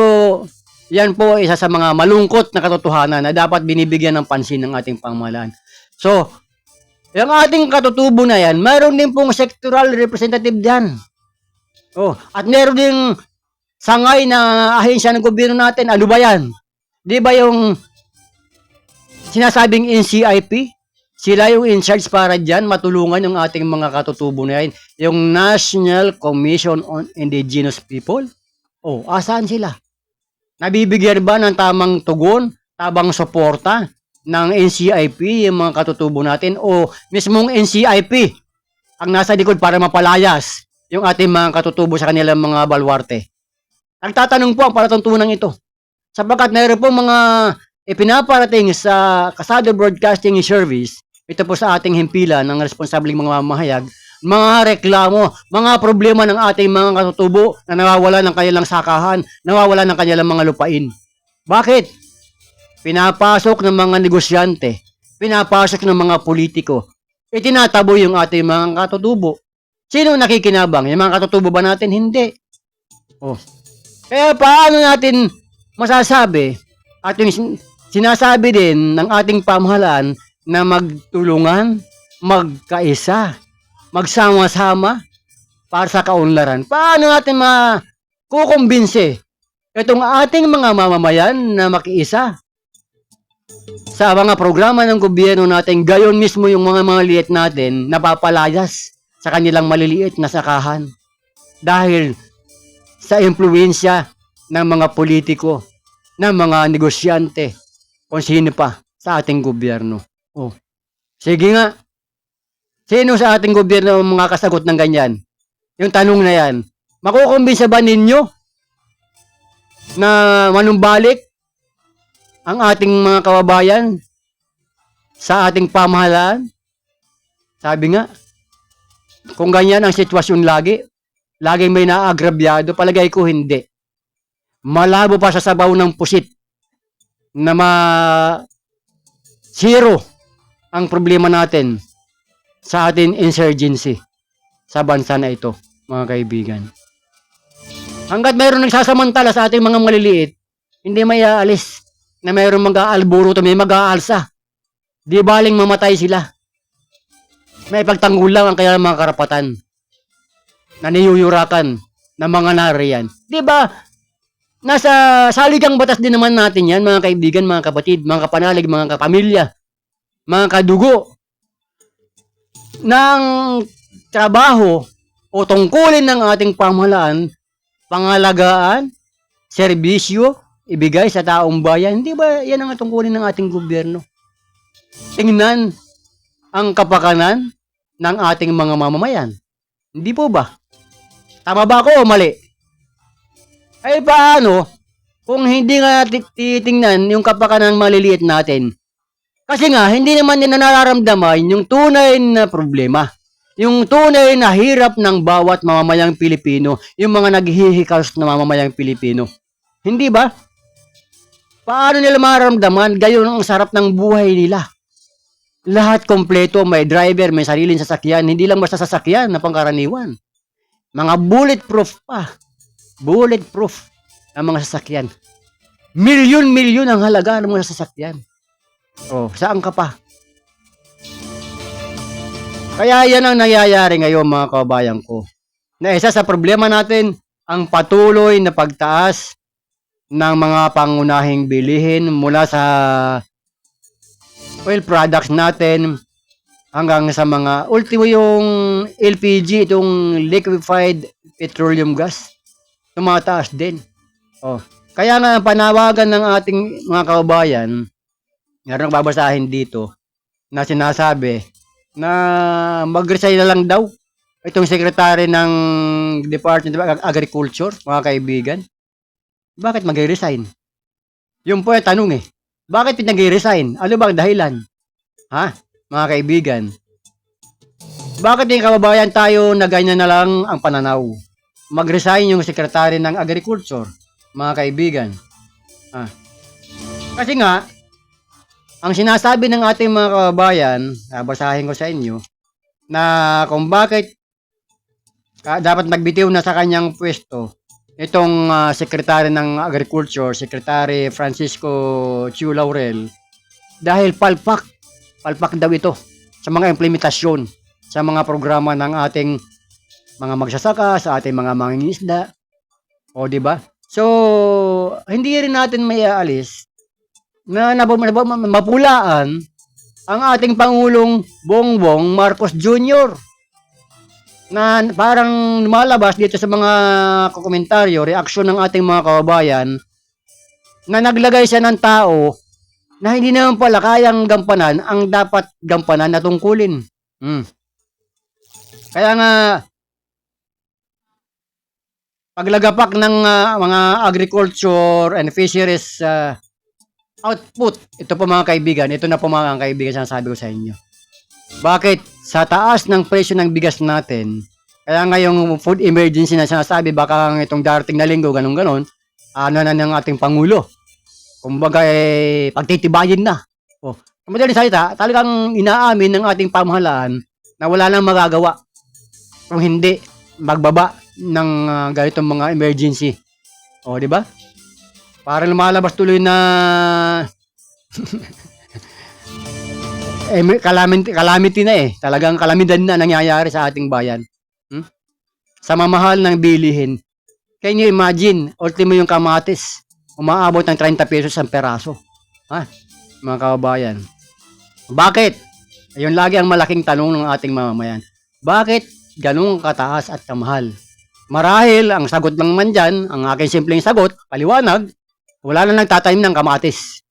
yan po isa sa mga malungkot na katotohanan na dapat binibigyan ng pansin ng ating pamahalaan. So, yung ating katutubo na yan, mayroon din pong sectoral representative dyan. Oh, at meron ding sangay na ahensya ng gobyerno natin. Ano ba yan? Di ba yung sinasabing NCIP? Sila yung in charge para dyan, matulungan yung ating mga katutubo na yan. Yung National Commission on Indigenous People. Oh, asaan sila? Nabibigyan ba ng tamang tugon, tabang suporta ng NCIP, yung mga katutubo natin? O mismong NCIP ang nasa likod para mapalayas yung ating mga katutubo sa kanilang mga balwarte? Nagtatanong po ang palatuntunan ito. Sapagkat mayroon po mga ipinaparating sa Kasada Broadcasting Service, ito po sa ating himpilan ng responsableng mga mamahayag, mga reklamo, mga problema ng ating mga katutubo na nawawala ng kanilang sakahan, nawawala ng kanilang mga lupain. Bakit? Pinapasok ng mga negosyante, pinapasok ng mga politiko, itinatabo yung ating mga katutubo. Sino nakikinabang? Yung mga katutubo ba natin? Hindi. Oh. Kaya paano natin masasabi at yung sinasabi din ng ating pamahalaan na magtulungan, magkaisa, magsama-sama para sa kaunlaran? Paano natin makukumbinse itong ating mga mamamayan na makiisa sa mga programa ng gobyerno natin, gayon mismo yung mga liit natin napapalayas sa kanilang maliliit na sakahan dahil sa impluwensya ng mga politiko, ng mga negosyante, kung sino pa sa ating gobyerno. Oh. Sige nga, sino sa ating gobyerno ang mga kasagot ng ganyan? Yung tanong na yan, makukumbinsa ba ninyo na manumbalik ang ating mga kababayan sa ating pamahalaan? Sabi nga, kung ganyan ang sitwasyon laging may naagrabyado, palagay ko hindi. Malabo pa sa sabaw ng pusit na zero ang problema natin sa ating insurgency sa bansa na ito, mga kaibigan. Hanggat mayroong nagsasamantala sa ating mga maliliit, hindi may aalis na mayroong mag-aalburuto, may mag-aalsa. Di baling mamatay sila. May pagtanggol lang ang kanilang mga karapatan na niyuyurakan ng mga nariyan. Di ba? Nasa saligang batas din naman natin yan, mga kaibigan, mga kapatid, mga kapanalig, mga kapamilya, mga kadugo, ng trabaho o tungkulin ng ating pamahalaan, pangalagaan, serbisyo, ibigay sa taong bayan. Hindi ba yan ang tungkulin ng ating gobyerno? Tingnan ang kapakanan ng ating mga mamamayan. Hindi po ba? Tama ba ako o mali? Ay paano kung hindi nga titingnan yung kapakanan ng maliliit natin? Kasi nga, hindi naman nila nararamdaman yung tunay na problema. Yung tunay na hirap ng bawat mamamayang Pilipino, yung mga naghihikals na mamamayang Pilipino. Hindi ba? Paano nila mararamdaman? Gayon ang sarap ng buhay nila. Lahat kompleto, may driver, may sariling sasakyan, hindi lang basta sasakyan na pangkaraniwan. Mga bulletproof pa. Bulletproof ang mga sasakyan. Milyon-milyon ang halaga ng mga sasakyan. Oh, saan ka pa? Kaya yan ang nangyayari ngayon, mga kababayan ko. Na isa sa problema natin, ang patuloy na pagtaas ng mga pangunahing bilihin mula sa oil products natin hanggang sa mga ultimo yung LPG, itong liquefied petroleum gas, tumataas din. Oh, kaya nga panawagan ng ating mga kababayan, meron babasahin dito na sinasabi na mag-resign na lang daw itong secretary ng Department of Agriculture, mga kaibigan. Bakit mag-resign? Yung po yung tanong bakit pinag-resign? Ano bang dahilan? Ha? Mga kaibigan. Bakit yung kababayan tayo na ganyan na lang ang pananaw? mag-resign yung Secretary ng Agriculture, mga kaibigan. Kasi nga, ang sinasabi ng ating mga kababayan, basahin ko sa inyo, na kung bakit dapat magbitiw na sa kanyang pwesto itong Secretary ng Agriculture, Secretary Francisco Chiu Laurel, dahil palpak daw ito sa mga implementasyon, sa mga programa ng ating mga magsasaka, sa ating mga mangingisda. O, di ba? So, hindi rin natin may aalis na mapulaan ang ating Pangulong Bongbong Marcos Jr. na parang lumalabas dito sa mga komentaryo, reaksyon ng ating mga kababayan na naglagay siya ng tao na hindi naman pala kayang gampanan ang dapat gampanan na tungkulin. Kaya nga, paglagapak ng mga agriculture and fisheries output, ito po mga kaibigan, ito na po mga kaibigan sinasabi ko sa inyo. Bakit? Sa taas ng presyo ng bigas natin, kaya ngayong food emergency na sinasabi, baka itong darating na linggo, ganun-ganon, ano na ng ating Pangulo. Kumbaga, pagtitibayin na. Kung madaling salita, talagang inaamin ng ating pamahalaan na wala nang magagawa kung hindi magbaba ng ganitong mga emergency. Di ba? Para lumalabas tuloy na calamity na Talagang kalamidad na nangyayari sa ating bayan. Sa mamahal ng bilihin. Can you imagine, ultimo yung kamatis, umaabot ng 30 pesos ang peraso. Mga kababayan. Bakit? Ayun lagi ang malaking tanong ng ating mamamayan. Bakit ganun kataas at kamahal? Marahil, ang sagot lang man dyan, ang aking simpleng sagot, paliwanag, wala na nagtatanim ng kamatis.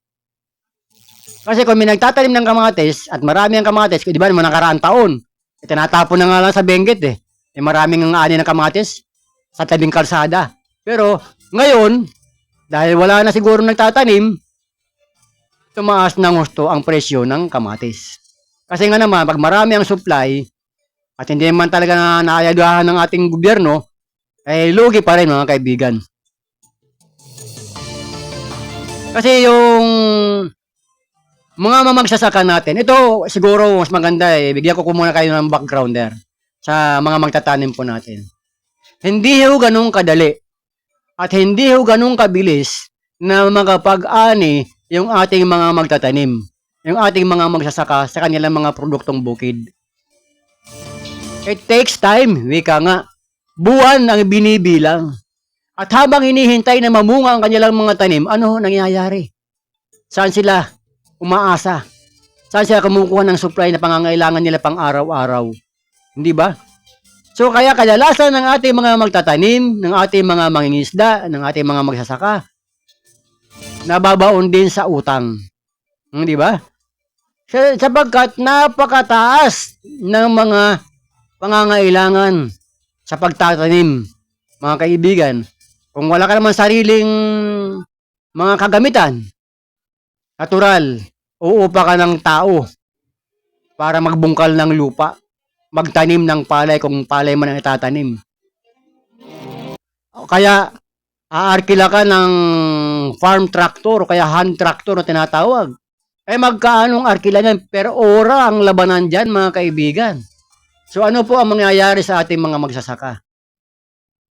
Kasi kung may nagtatanim ng kamatis, at marami ang kamatis, di ba, mga nakaraang taon, tinatapon na nga lang sa Benguet maraming ani ng kamatis sa tabing kalsada. Pero, ngayon, dahil wala na siguro nagtatanim, tumaas ng gusto ang presyo ng kamatis. Kasi nga naman, pag marami ang supply, at hindi man talaga naayagahan ng ating gobyerno, lugi pa rin mga kaibigan. Kasi yung mga mamagsasaka natin, ito siguro mas maganda bigyan ko muna kayo ng background there sa mga magtatanim po natin. Hindi ho ganun kadali at hindi ho ganun kabilis na makapag-ani yung ating mga magtatanim, yung ating mga magsasaka sa kanilang mga produktong bukid. It takes time, wika nga. Buwan ang binibilang. At habang hinihintay na mamunga ang kanilang mga tanim, ano nangyayari? Saan sila umaasa? Saan sila kumukuha ng supply na pangangailangan nila pang araw-araw? Hindi ba? So kaya kadalasan ng ating mga magtatanim, ng ating mga mangingisda, ng ating mga magsasaka, nababaon din sa utang. Hindi ba? Sapagkat napakataas ng mga pangangailangan sa pagtatanim, mga kaibigan. Kung wala ka naman sariling mga kagamitan, natural, uupa ka ng tao para magbungkal ng lupa, magtanim ng palay kung palay man ang itatanim. Kaya, aarkila ka ng farm tractor o kaya hand tractor na tinatawag. Magkaanong arkila niyan? Pero ora ang labanan dyan, mga kaibigan. So ano po ang mangyayari sa ating mga magsasaka?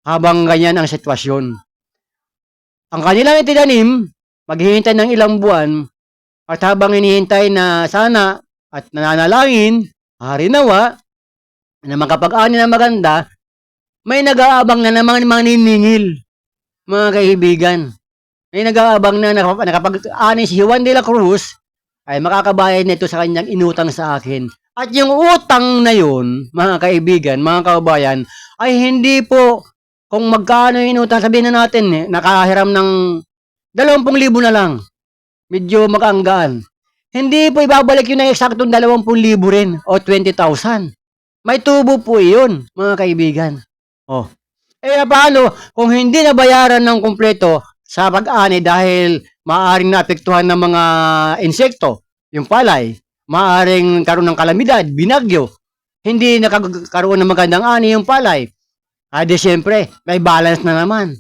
Habang ganyan ang sitwasyon. Ang kanilang itinanim, maghihintay ng ilang buwan, at habang hinihintay na sana at nananalangin, harinawa, na makapag-ani na maganda, may nag-aabang na naman mga niningil, mga kaibigan. May nag-aabang na nakapag-ani si Juan de la Cruz, ay makakabayad nito sa kanyang inutang sa akin. At yung utang na yun, mga kaibigan, mga kababayan, ay hindi po kung magkano yung inutang, sabihin na natin, nakahiram ng 20,000 na lang. Medyo makaanggaan. Hindi po ibabalik yun na eksaktong 20,000 rin o 20,000. May tubo po yun, mga kaibigan. Paano kung hindi nabayaran ng kumpleto sa pag-ani dahil maaaring naapektuhan ng mga insekto, yung palay, maaaring karoon ng kalamidad, binagyo, hindi nakakaroon ng magandang ani yung palay, Di siyempre, may balance na naman.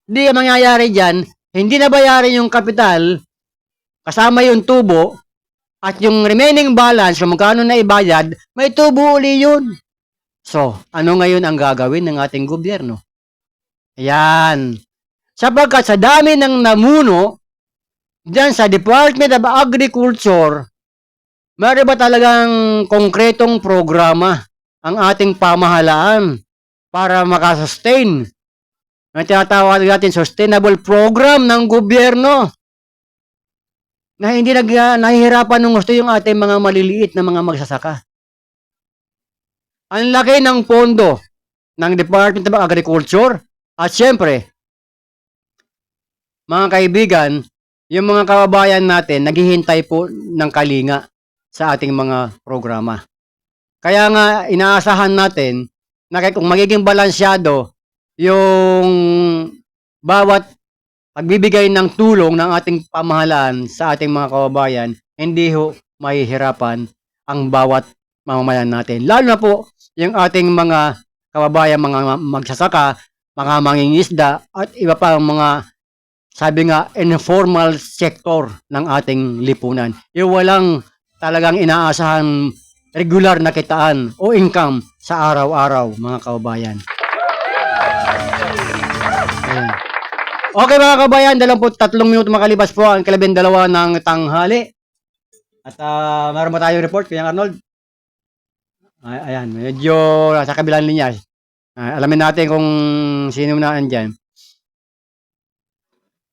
Hindi ang mangyayari dyan, hindi na bayarin yung kapital, kasama yung tubo, at yung remaining balance, kung magkano na ibayad, may tubo uli yun. So, ano ngayon ang gagawin ng ating gobyerno? Ayan. Sapagkat sa dami ng namuno, dyan sa Department of Agriculture, meron ba talagang konkretong programa ang ating pamahalaan para makasustain? Ang tinatawag natin sustainable program ng gobyerno na hindi nahihirapan ng gusto yung ating mga maliliit na mga magsasaka. Ang laki ng pondo ng Department of Agriculture at syempre, mga kaibigan, yung mga kababayan natin naghihintay po ng kalinga sa ating mga programa. Kaya nga, inaasahan natin na kung magiging balansyado yung bawat pagbibigay ng tulong ng ating pamahalaan sa ating mga kababayan, hindi ho mahihirapan ang bawat mamamayan natin. Lalo na po yung ating mga kababayan, mga magsasaka, mga mangingisda, at iba pa mga, sabi nga, informal sector ng ating lipunan. Yung walang talagang inaasahan regular na kitaan o income sa araw-araw, mga kababayan. Ayan. Okay mga kabayan, 23 minuto makalipas po ang 12 ng tanghali. At meron ba tayong report, Kuya Arnold? Ayan, medyo sa kabilang linya. Alamin natin kung sino na andyan.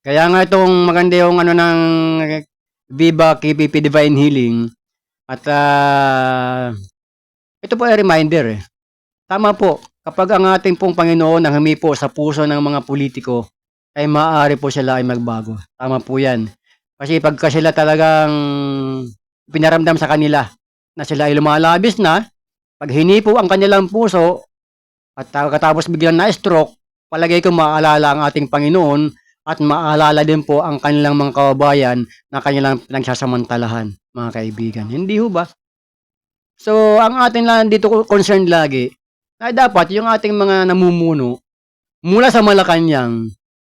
Kaya nga itong maganda yung ano ng Viva KPP Divine Healing. At ito po ay reminder eh. Tama po, kapag ang ating pong Panginoon ang humipo sa puso ng mga politiko, ay maaari po sila ay magbago. Tama po yan. Kasi pagka sila talagang pinaramdam sa kanila na sila ay lumalabis na, pag hinipo ang kanilang puso at katapos biglang na-stroke, palagay ko maaalala ang ating Panginoon at maaalala din po ang kanilang mga kababayan na kanilang pinagsasamantalahan, mga kaibigan. Hindi ho ba? So, ang ating lang dito concerned lagi, ay dapat yung ating mga namumuno, mula sa Malacanang,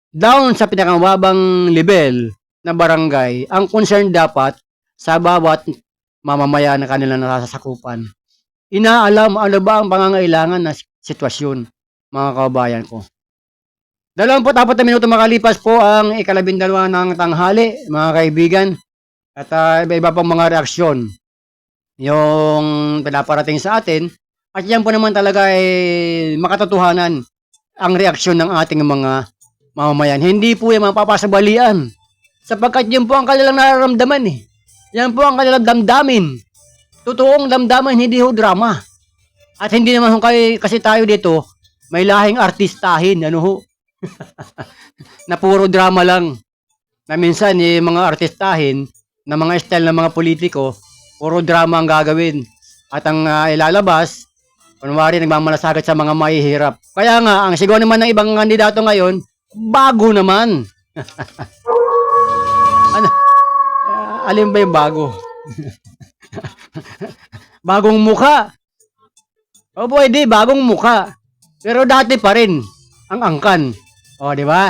down sa pinakamababang level na barangay, ang concern dapat sa bawat mamamayan na kanilang nasasakupan. Inaalam ano ba ang pangangailangan na sitwasyon, mga kababayan ko. 24 minuto makalipas po ang 12 ng tanghali, mga kaibigan. At iba-iba pang mga reaksyon yung pinaparating sa atin. At yan po naman talaga ay makatotohanan ang reaksyon ng ating mga mamamayan. Hindi po yung mapapasabalian. Sapagkat yun po ang kanilang nararamdaman eh. Yan po ang kanilang damdamin. Totoong damdamin, hindi ho drama. At hindi naman ho kasi tayo dito, may lahing artistahin, ano ho. Na puro drama lang. Na minsan, yung mga artistahin, na mga style ng mga politiko, puro drama ang gagawin. At ang ilalabas, kunwari nagmamalasakit sa mga mahihirap. Kaya nga, ang sigaw naman ng ibang kandidato ngayon, bago naman. Ano? Alin ba yung bago? Bagong mukha. O pwede, bagong mukha. Pero dati pa rin ang angkan. O, di ba?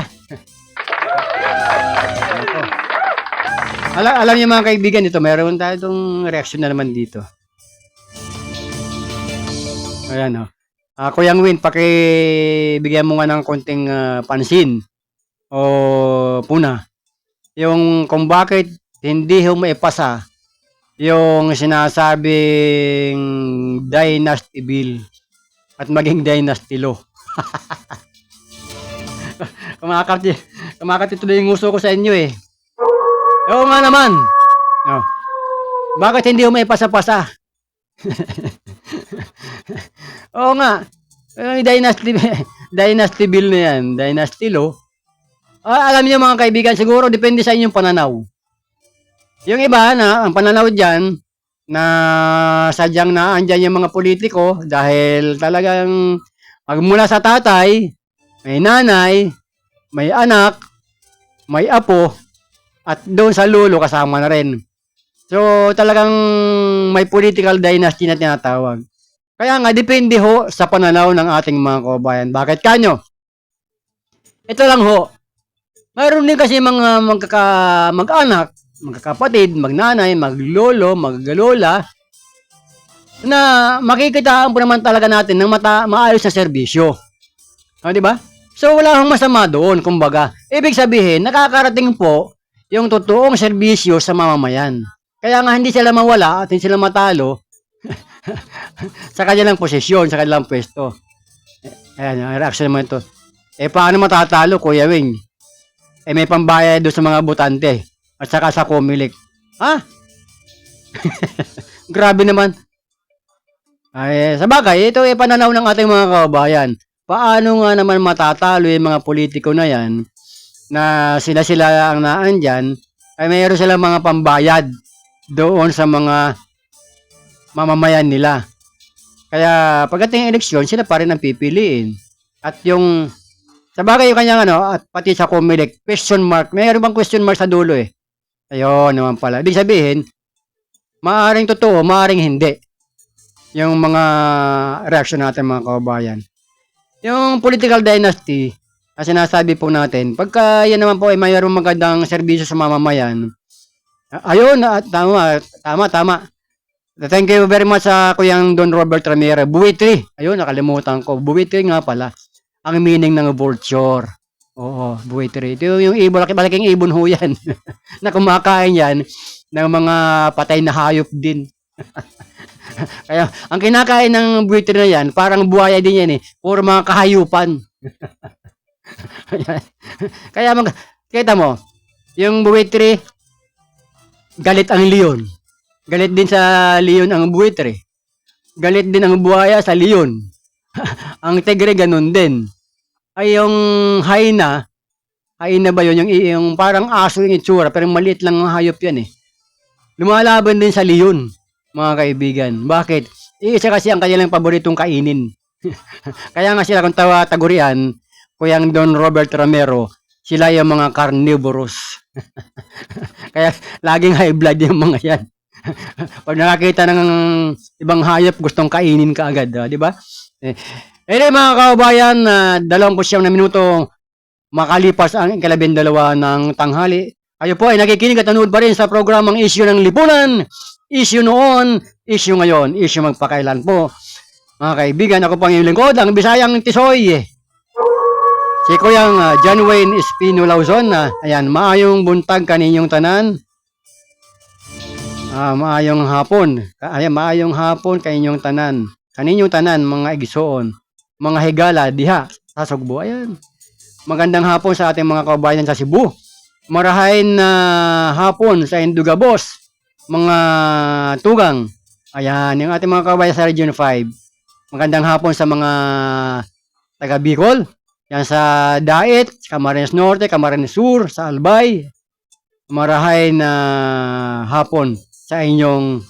Alam niyo mga kaibigan, ito meron tayo itong reaction na naman dito. Ayan o. Kuya Win, pakibigyan mo nga ng konting pansin o puna. Yung kung bakit hindi ho maipasa yung sinasabing dynasty bill at maging dynasty law. Kumakati tuloy yung uso ko sa inyo eh. Oo nga naman. No. Bakit hindi ho maipasa-pasa? Oo nga. Dynasty bill na yan. Dynasty law. Alam niyo mga kaibigan, siguro depende sa inyong pananaw. Yung iba na, ang pananaw dyan, na sadyang naandyan yung mga politiko dahil talagang magmula sa tatay, may nanay, may anak, may apo, at doon sa lolo kasama na rin. So talagang may political dynasty na tinatawag. Kaya nga, depende ho sa pananaw ng ating mga kababayan. Bakit kanyo? Ito lang ho. Mayroon din kasi mga mag-anak, magkakapatid, magnanay, maglolo, maggalola, na makikitaan po naman talaga natin ng maayos na serbisyo. Di ba? So, wala akong masama doon, kumbaga. Ibig sabihin, nakakarating po yung totoong serbisyo sa mamamayan. Kaya nga, hindi sila mawala at hindi sila matalo sa kanilang posisyon, sa kanilang pwesto. Ayan, yung reaction naman ito. Paano matatalo, Kuya Wing? May pambayad doon sa mga botante at saka sa Comelec. Ha? Grabe naman. Sa bagay, ito pananaw ng ating mga kababayan. Paano nga naman matatalo yung mga politiko na yan na sila ang naandyan ay mayroon silang mga pambayad doon sa mga mamamayan nila. Kaya pagdating eleksyon, sila pa rin ang pipiliin. At yung sa bagay yung kanyang at pati sa Comelec, question mark. Mayroon bang question mark sa dulo eh? Ayun naman pala. Ibig sabihin, maaring totoo, maaring hindi. Yung mga reaction natin mga kababayan. Yung political dynasty, na sinasabi po natin, pagka yan naman po ay mayroong magandang serbisyo sa mamamayan, ayun, tama. Thank you very much sa Kuyang Don Robert Ramirez. Buwitri. Ayun, nakalimutan ko. Buwitri nga pala. Ang meaning ng vulture. Oo, buwitri. Ito yung ibon, malaking ibon ho yan. Na kumakain yan ng mga patay na hayop din. Kaya, ang kinakain ng buwitri na yan, parang buhaya din yan eh. Puro mga kahayupan. Kaya, kita mo, yung buwitri, galit ang leon. Galit din sa leon ang buwitre. Galit din ang buhaya sa leon. Ang tigre ganun din. Ay yung hyena ba yun? Yung parang aso yung itsura, pero maliit lang ang hayop yan eh. Lumalaban din sa leon, mga kaibigan. Bakit? Isa kasi ang kanilang paboritong kainin. Kaya nga sila kung tagurian, Kuyang Don Robert Romero, sila yung mga carnivorous. Kaya laging high blood yung mga yan. Pag nakakita ng ibang hayop, gustong kainin ka agad, di ba? Mga kababayan, 29 na minuto makalipas ang 12 ng tanghali. Kayo po ay nakikinig at nanood pa rin sa programang Issue ng Lipunan. Issue noon, issue ngayon, issue magpakailan po. Mga kaibigan, ako pang iyong lingkod, ang Bisayang Tisoy. Si Kuyang John Wayne Espino Lauzon. Ayan, maayong buntag kaninyong tanan. Maayong hapon. Maayong hapon kaninyong tanan. Kaninyong tanan, mga igsoon, mga higala, diha, sa Sugbo. Ayan. Magandang hapon sa ating mga kababayan sa Cebu. Marahain na hapon sa Indugabos, mga tugang. Ayan, yung ating mga kababayan sa Region 5. Magandang hapon sa mga taga Bicol. Yan sa Daet, Camarines Norte, Camarines Sur, sa Albay. Marahain na hapon sa inyong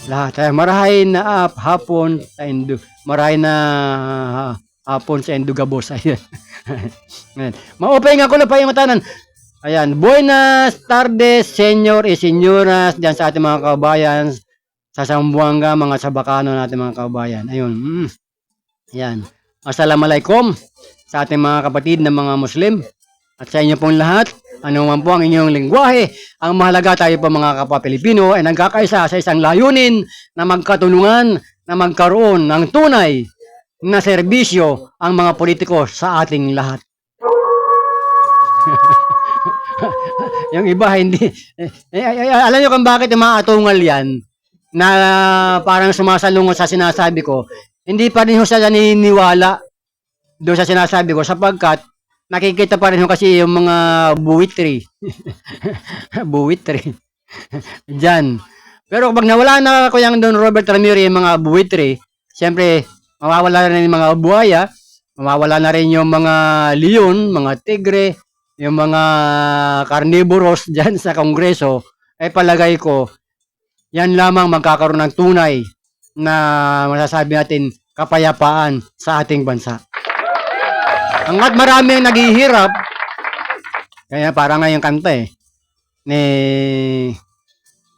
lahat. Marahain na hapon sa marahain na hapon sa Indugabos. Ayan. Maupay nga ko na pa yung matanan. Ayan. Buenas tardes, senyor y senyoras dyan sa ating mga kababayan sa Zamboanga, mga Sabacano natin mga kababayan. Ayun. Ayan. Assalamualaikum sa ating mga kapatid na mga Muslim at sa inyo pong lahat. Ano man po ang inyong lingwahe, ang mahalaga tayo po mga kapwa Pilipino ay nagkakaisa sa isang layunin na magkatulungan na magkaroon ng tunay na serbisyo ang mga politiko sa ating lahat. Yung iba hindi. Alam nyo kung bakit yung mga atungal yan na parang sumasalungot sa sinasabi ko, hindi pa rin sila naniniwala doon sa sinasabi ko sapagkat nakikita pa rin kasi yung mga buwitri. Buwitri. Diyan. Pero pag nawala na Kuyang Don Robert Ramirez yung mga buwitri, siyempre, mawawala na rin yung mga buhaya, mawawala na rin yung mga leon, mga tigre, yung mga carnivorous dyan sa Kongreso, ay palagay ko, yan lamang magkakaroon ng tunay na masasabi natin kapayapaan sa ating bansa. Hanggat marami ang naghihirap, kaya parang nga yung kanta ni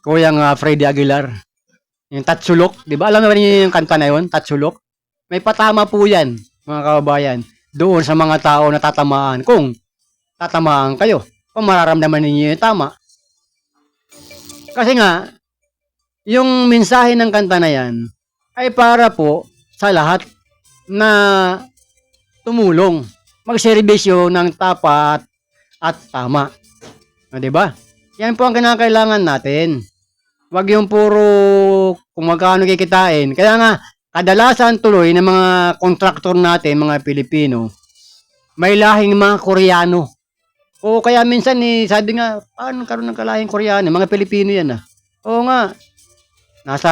Kuyang Freddy Aguilar. Yung Tatsulok, di ba? Alam naman niyo yung kanta na yun, Tatsulok? May patama po yan, mga kababayan, doon sa mga tao na tatamaan. Kung tatamaan kayo, kung mararamdaman ninyo yung tama. Kasi nga, yung mensahe ng kanta na yan, ay para po sa lahat na tumulong, magserbisyo ng tapat at tama. Di ba? Yan po ang kinakailangan natin. Wag yung puro kung magkano kikitain. Kaya nga, kadalasan tuloy ng mga kontraktor natin, mga Pilipino, may lahing mga Koreano. O kaya minsan sabi nga, paano karoon ng kalahing Koreano? Mga Pilipino yan ah. Oo nga. Nasa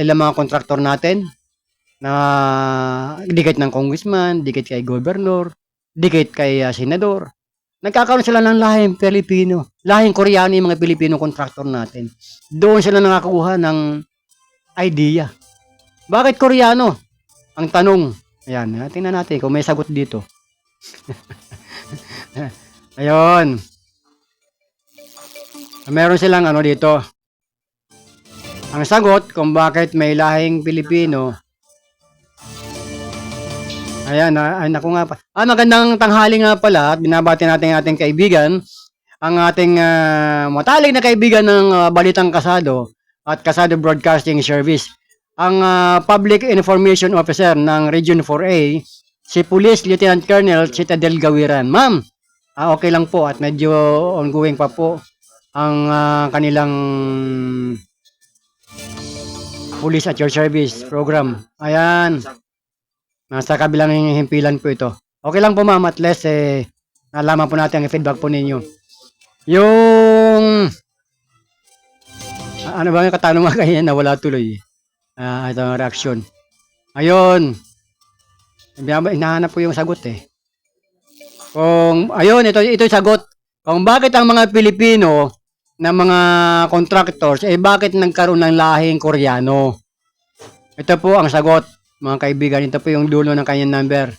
ilang mga kontraktor natin na dikit ng congressman, dikit kay governor, dikit kay senador. Nagkakaroon sila ng lahing Pilipino. Lahing Koreano yung mga Pilipino kontraktor natin. Doon sila nakakuha ng idea. Bakit Koreano? Ang tanong. Ayan, tingnan natin kung may sagot dito. Ayun. Meron silang dito. Ang sagot kung bakit may lahing Pilipino. Ayan, naku nga pa. Magandang tanghali nga pala at binabati natin ang ating kaibigan, ang ating matalik na kaibigan ng Balitang Kasado at Kasado Broadcasting Service. Ang Public Information Officer ng Region 4A, si Police Lieutenant Colonel Citadel Gawiran. Ma'am, okay lang po at medyo ongoing pa po ang kanilang Police at Your Service program. Ayan. Nasa kabilang himpilan po ito. Okay lang po ma'am, at least nalaman po natin ang feedback po ninyo. Yung ano ba yung katanungan kanina na wala tuloy? Ito ang reaction. Ayun. Hinahanap po yung sagot eh. Ayun, ito yung sagot. Kung bakit ang mga Pilipino na mga contractors, bakit nagkaroon ng lahing Koreano? Ito po ang sagot. Mga kaibigan, ito po yung dulo ng kanyang number.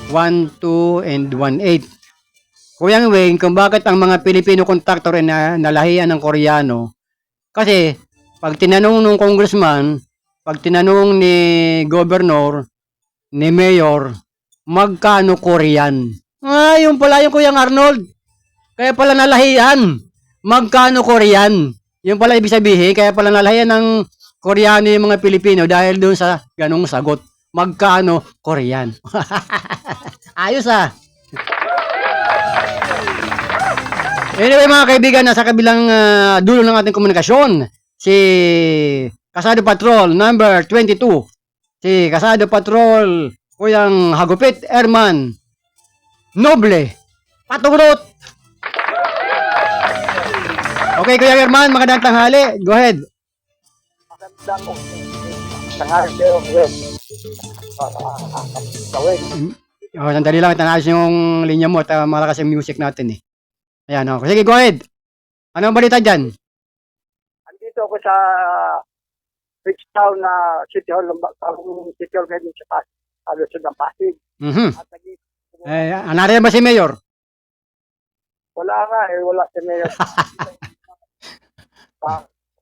1, 2, and 1, 8. Kuyang Wayne, kung bakit ang mga Pilipino contractor ay nalahian ng Koreano. Kasi, pag tinanong ng congressman, pag tinanong ni governor, ni mayor, magkano Korean? Yung pala yung Kuyang Arnold. Kaya pala nalahian. Magkano Korean? Yung pala ibig sabihin, kaya pala nalahian ng Koreano yung mga Pilipino dahil doon sa ganung sagot. Magkano Korean? Ayos ah. Anyway mga kaibigan, nasa kabilang dulo ng ating komunikasyon, si Kasado Patrol number 22. Si Kasado Patrol Kuyang Hagupit Erman Noble Paturot. Okay Kuya Erman, magandang tanghali. Go ahead. Tanghali kayo, Sandali lang, tanaas yung linya mo at malakas yung music natin eh. Ayan, sige, go ahead. Ano ang balita dyan? Andito ako sa Bridgetown na City Hall City Hall ngayon sa Pasig, Alusod ng Pasig. At Nariyan ba si Mayor? wala nga wala si Mayor.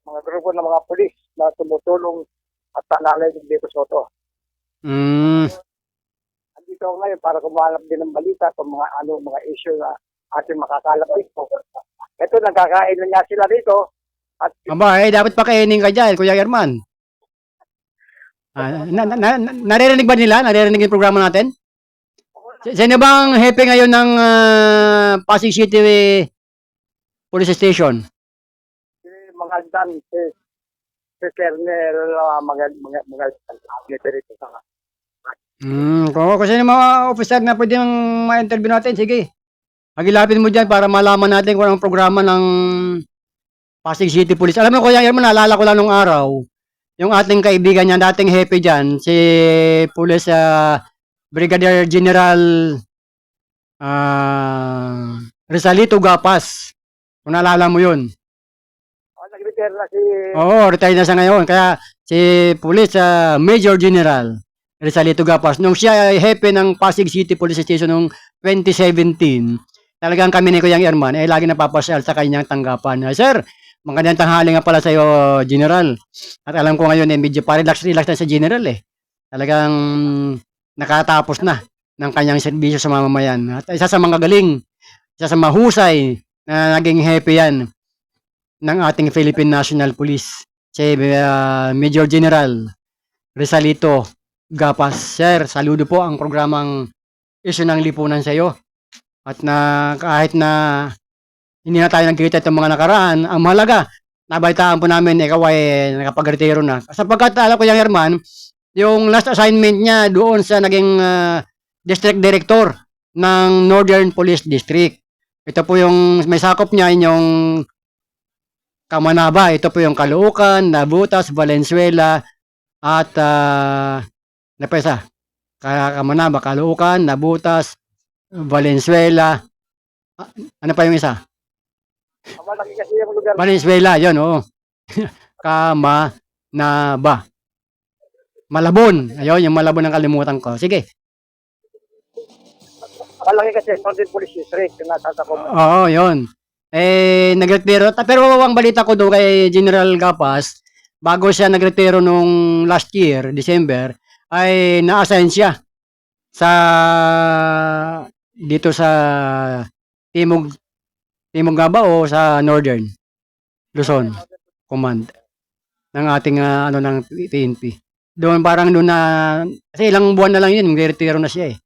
Mga grupo ng mga pulis na tumutulong at tanalay ng Dito Soto. Andito ako ngayon para kumalap din ng balita kung mga issue na ating makakalap dito. Ito, nagkakain na niya sila dito. At Dapat pakainin ka dyan, Kuya German. Naririnig ba nila? Naririnig yung programa natin? Sino bang hepe ngayon ng Pasig City Police Station? mga dan, si Kernel, mga dito sa Kung sino mga officer na pwede ma-interview natin, sige. Hagilapin mo dyan para malaman natin kung anong programa ng Pasig City Police. Alam mo, Kuya German, naalala ko lang nung araw, yung ating kaibigan niya, dating hepe dyan, si Police Brigadier General Rizalito Gapas. Kung naalala mo yun. Nag-retire na si... Oo, retired na siya ngayon. Kaya si Police Major General Rizalito Gapas, nung siya ay hepe ng Pasig City Police Station noong 2017, talagang kami ni Kuyang Erman ay lagi napapasyal sa kanyang tanggapan. Sir, Magandang tanghali nga pala sa iyo, General. At alam ko ngayon medyo pa-relax na sa General eh. Talagang nakatapos na ng kanyang serbisyo sa mamamayan. At isa sa mga galing, isa sa mahusay na naging happy yan ng ating Philippine National Police, si Major General Rizalito Gapas. Sir, saludo po ang programang Isyu ng Lipunan sa iyo. At na kahit na hindi na tayo nagkita itong mga nakaraan, ang mahalaga, nabalitaan po namin ikaw ay nakapag-retiro na. Sapagkat alam ko yung Herman, yung last assignment niya doon sa naging district director ng Northern Police District. Ito po yung may sakop niya yung Kamanaba. Ito po yung Caloocan, Nabutas, Valenzuela, at napesa. Kamanaba, Caloocan, Nabutas, Valenzuela. Ano pa yung isa? Malaki kasi yung lugar. Valenzuela, yun, oo. Kamanaba. Malabon. Ayun, yung Malabon ang kalimutan ko. Sige. Malaki kasi Northern Police District yung nasa ko. Oo, yun. Nagretiro. Pero ang balita ko doon kay General Gapas, bago siya nagretiro nung last year, December, ay na-assign siya sa dito sa Timog nga ba o sa Northern Luzon Command ng ating ng PNP. Doon parang doon na kasi ilang buwan na lang yun, magre-retiro na siya eh.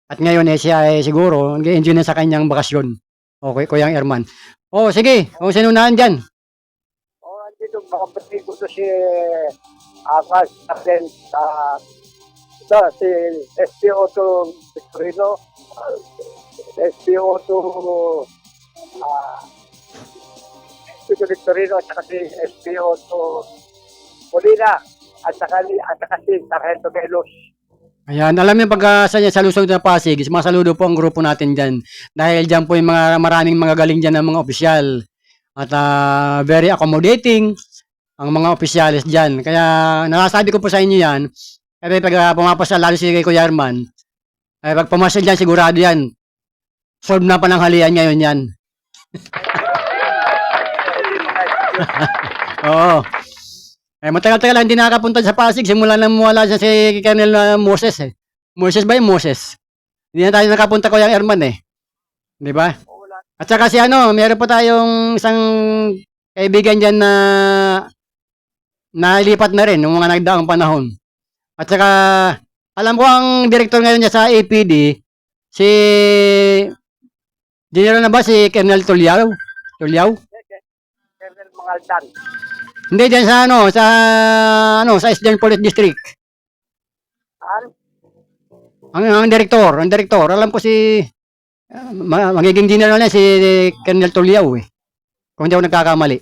At ngayon siya ay siguro nag-enjoy na sa kanyang bakasyon. Okay, Kuyang Herman. Oh, sige. Kung sino na andyan. Dito makapatid ko to si Akas Captain si SPO2 Victorino, SPO2 Victorino at saka si SPO2 Molina at saka si Sargento Velos. Ayan, alam niyo pagka sa Luzon na Pasig, sumasaludo po ang grupo natin dyan. Dahil dyan po yung maraming mga galing dyan ng mga opisyal. At very accommodating ang mga opisyalis dyan. Kaya nasasabi ko po sa inyo yan, kasi pag pumapasal, lalo si Kuya Herman, pag pumasal dyan, sigurado yan. Solve na pananghalian ngayon yan. Oo. Matagal-tagal lang hindi nakapunta sa Pasig. Simula nang mawala siya si Colonel Moses eh. Moses ba yung Moses? Hindi na tayo nakapunta Kuya Herman eh. Di ba? At saka si meron pa tayong isang kaibigan dyan na nailipat na rin nung mga nagdaang panahon. At saka, alam ko ang director ngayon niya sa APD, si General na ba si Colonel Tulyao? Colonel Mangaldan. Hindi, dyan sa Eastern Police District. Ang director, alam ko si magiging general na si Colonel Tulyao eh. Kung hindi ako nagkakamali.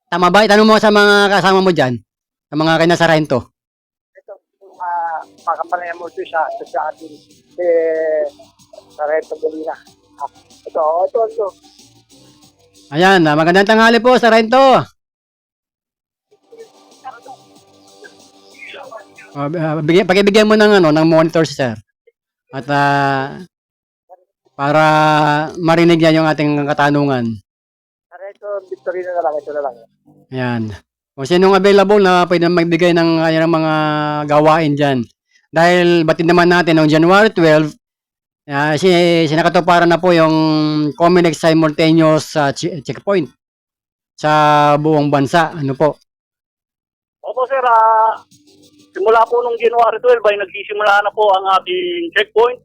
Tama ba? Itanong mo sa mga kasama mo dyan, sa mga kinasarento. Ito, pakapanay mo sa atin si Sargento Molina. Ito. Ayan, magandang tanghali po, Sargento. Pakibigyan mo ng monitor sir. At para marinig niya yung ating katanungan. Sargento Victorino na lang, ito na lang. Ayan. Kung sinong available na pwede magbigay ng kanyang mga gawain dyan. Dahil batid naman natin noong January 12, sinakatuparan na po yung Comelec simultaneous checkpoint sa buong bansa. Ano po? Opo sir, simula po nung January 12 ay nagsisimula na po ang ating checkpoint.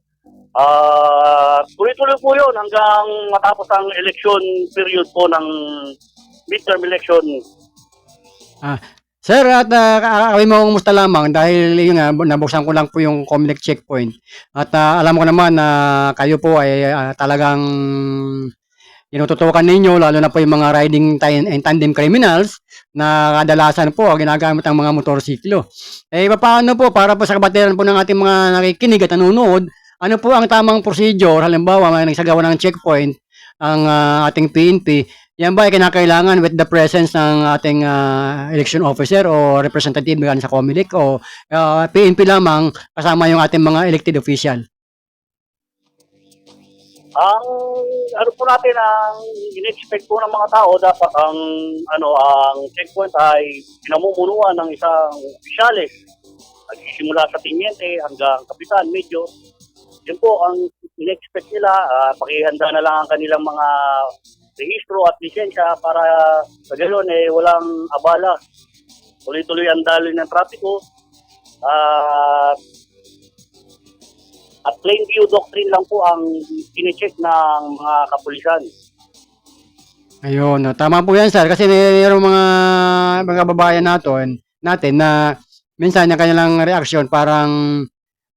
Tuloy-tuloy po yun hanggang matapos ang election period po ng midterm election. Sir, at kawin mo kumusta lamang dahil yun nga, nabuksan ko lang po yung Comelec checkpoint. At alam ko naman na kayo po ay talagang tinututukan ninyo, lalo na po yung mga riding and tandem criminals na kadalasan po ginagamit ang mga motorsiklo. Paano po para po sa kabatiran po ng ating mga nakikinig at nanonood, ano po ang tamang procedure, halimbawa may nagsagawa ng checkpoint ang ating PNP, yan ba ay kinakailangan with the presence ng ating election officer o representative sa Comelec o PNP lamang kasama yung ating mga elected official? Ang ano po natin, ang in-expect po ng mga tao, dapat ang checkpoint ay pinamumunuan ng isang opisyalis. Nagsisimula sa tiniente hanggang kapitan, medyo. Yun po ang in-expect nila. Pakihanda na lang ang kanilang mga rehistro at lisensya para sa ganoon walang abala. Tuloy-tuloy ang daloy ng trapiko. At plain view doctrine lang po ang kine-check ng mga kapulisan. Ayun, no, tama po yan, sir. Kasi mayroong mga babayan natin na minsan yung kanilang reaksyon parang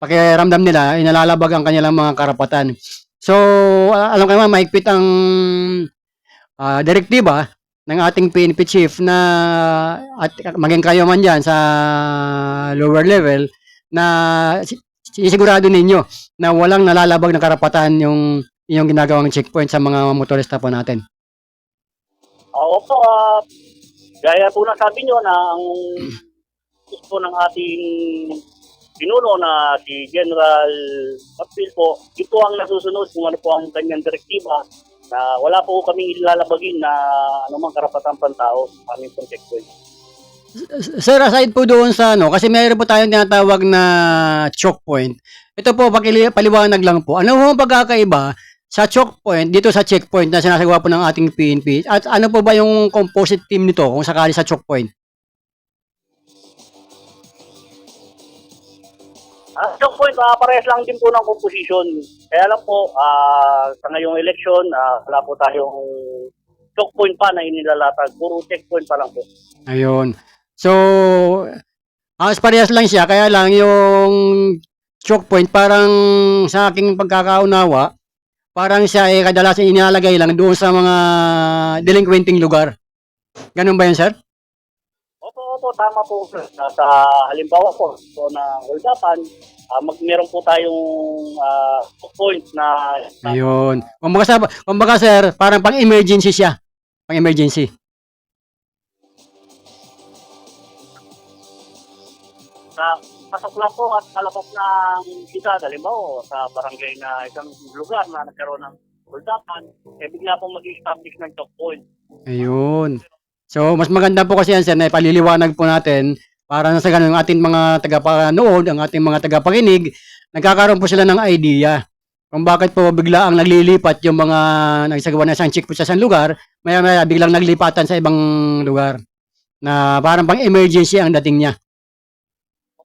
pakiramdam nila, inalalabag ang kanilang mga karapatan. So, alam kayo, maigpit ang direktiba ng ating PNP chief na at maging kayo man dyan sa lower level na sisigurado ninyo na walang nalalabag na karapatan yung inyong ginagawang checkpoint sa mga motorista po natin. Opo, gaya po na sabi nyo na ang gusto ng ating pinuno na si General Kapil po, ito ang nasusunod kung ano po ang kanyang direktiba na wala po kaming ilalabagin na anumang karapatan pantao sa aming pong checkpoint. Sir, aside po doon sa kasi mayroon po tayong tinatawag na choke point. Ito po, paliwanag lang po. Ano po ang pagkakaiba sa choke point dito sa checkpoint na sinasagawa po ng ating PNP? At ano po ba yung composite team nito kung sakali sa choke point? Choke point, parehas lang din po ng composition. Kaya lang po, sa ngayong election, wala po tayong choke point pa na inilalatag. Puro checkpoint pa lang po. Ayun. So, halos parehas lang siya, kaya lang yung choke point parang sa aking pagkakaunawa, parang siya kadalasan inilalagay lang doon sa mga delinquenting lugar. Ganun ba yun, sir? Opo, tama po. Sa halimbawa po, so na holdapan, meron po tayong choke point na Ayun. Kumbaga sir, parang pang-emergency siya. Pang-emergency. pasok lang po at palabas ng kita, halimbawa sa barangay na isang lugar na nagkaroon ng holdapan, bigla pong mag-establish ng choke point. Ayun. So, mas maganda po kasi yan, sir, na ipaliliwanag po natin para sa ganun, ang ating mga tagapanood, ang ating mga tagapakinig, nagkakaroon po sila ng idea kung bakit po bigla ang naglilipat yung mga nagsagawa na isang checkpoint sa isang lugar, maya-maya biglang naglipatan sa ibang lugar na parang pang emergency ang dating niya.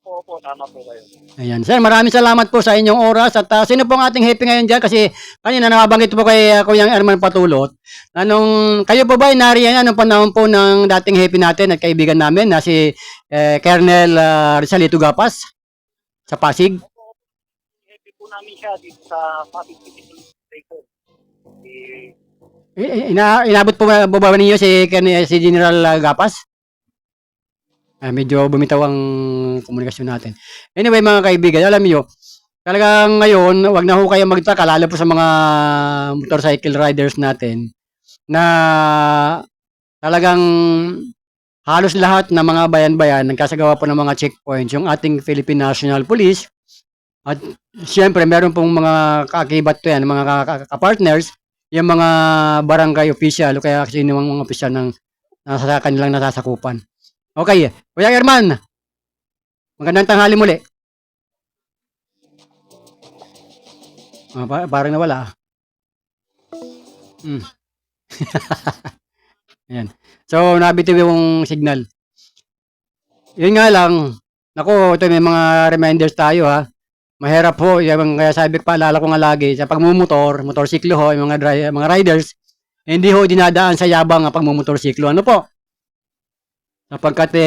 Opo, tama po kayo. Ayan. Sir, maraming salamat po sa inyong oras. At sino po ang ating happy ngayon dyan? Kasi kanina nabanggit po kay Kuyang Erman Patulot. Kayo po ba ay nariyan anong panahon po ng dating happy natin at kaibigan namin na si Colonel Rizalito Gapas sa Pasig? Happy po namin siya dito sa Pasig City Station. Inabot po ba ninyo si General Gapas? Medyo bumitaw ang komunikasyon natin. Anyway, mga kaibigan, alam niyo, talagang ngayon, wag na ho kayo magtaka, lalo po sa mga motorcycle riders natin, na talagang halos lahat ng mga bayan-bayan nagkasagawa po ng mga checkpoints, yung ating Philippine National Police, at siyempre, meron pong mga kaakibat to yan, mga kapartners, yung mga barangay official, o kaya kasi yung mga official ng nasa kanilang nasasakupan. Okay, Kuya Erman, magandang tanghali muli. Parang nawala. Ayan. So, nabitiw yung signal. Yun nga lang, naku, ito may mga reminders tayo ha. Mahirap po, kaya sabi ko paalala ko nga lagi, sa motorsiklo ho, yung mga riders, hindi ho dinadaan sa yabang ang pagmumotorsiklo. Ano po? Sapagkat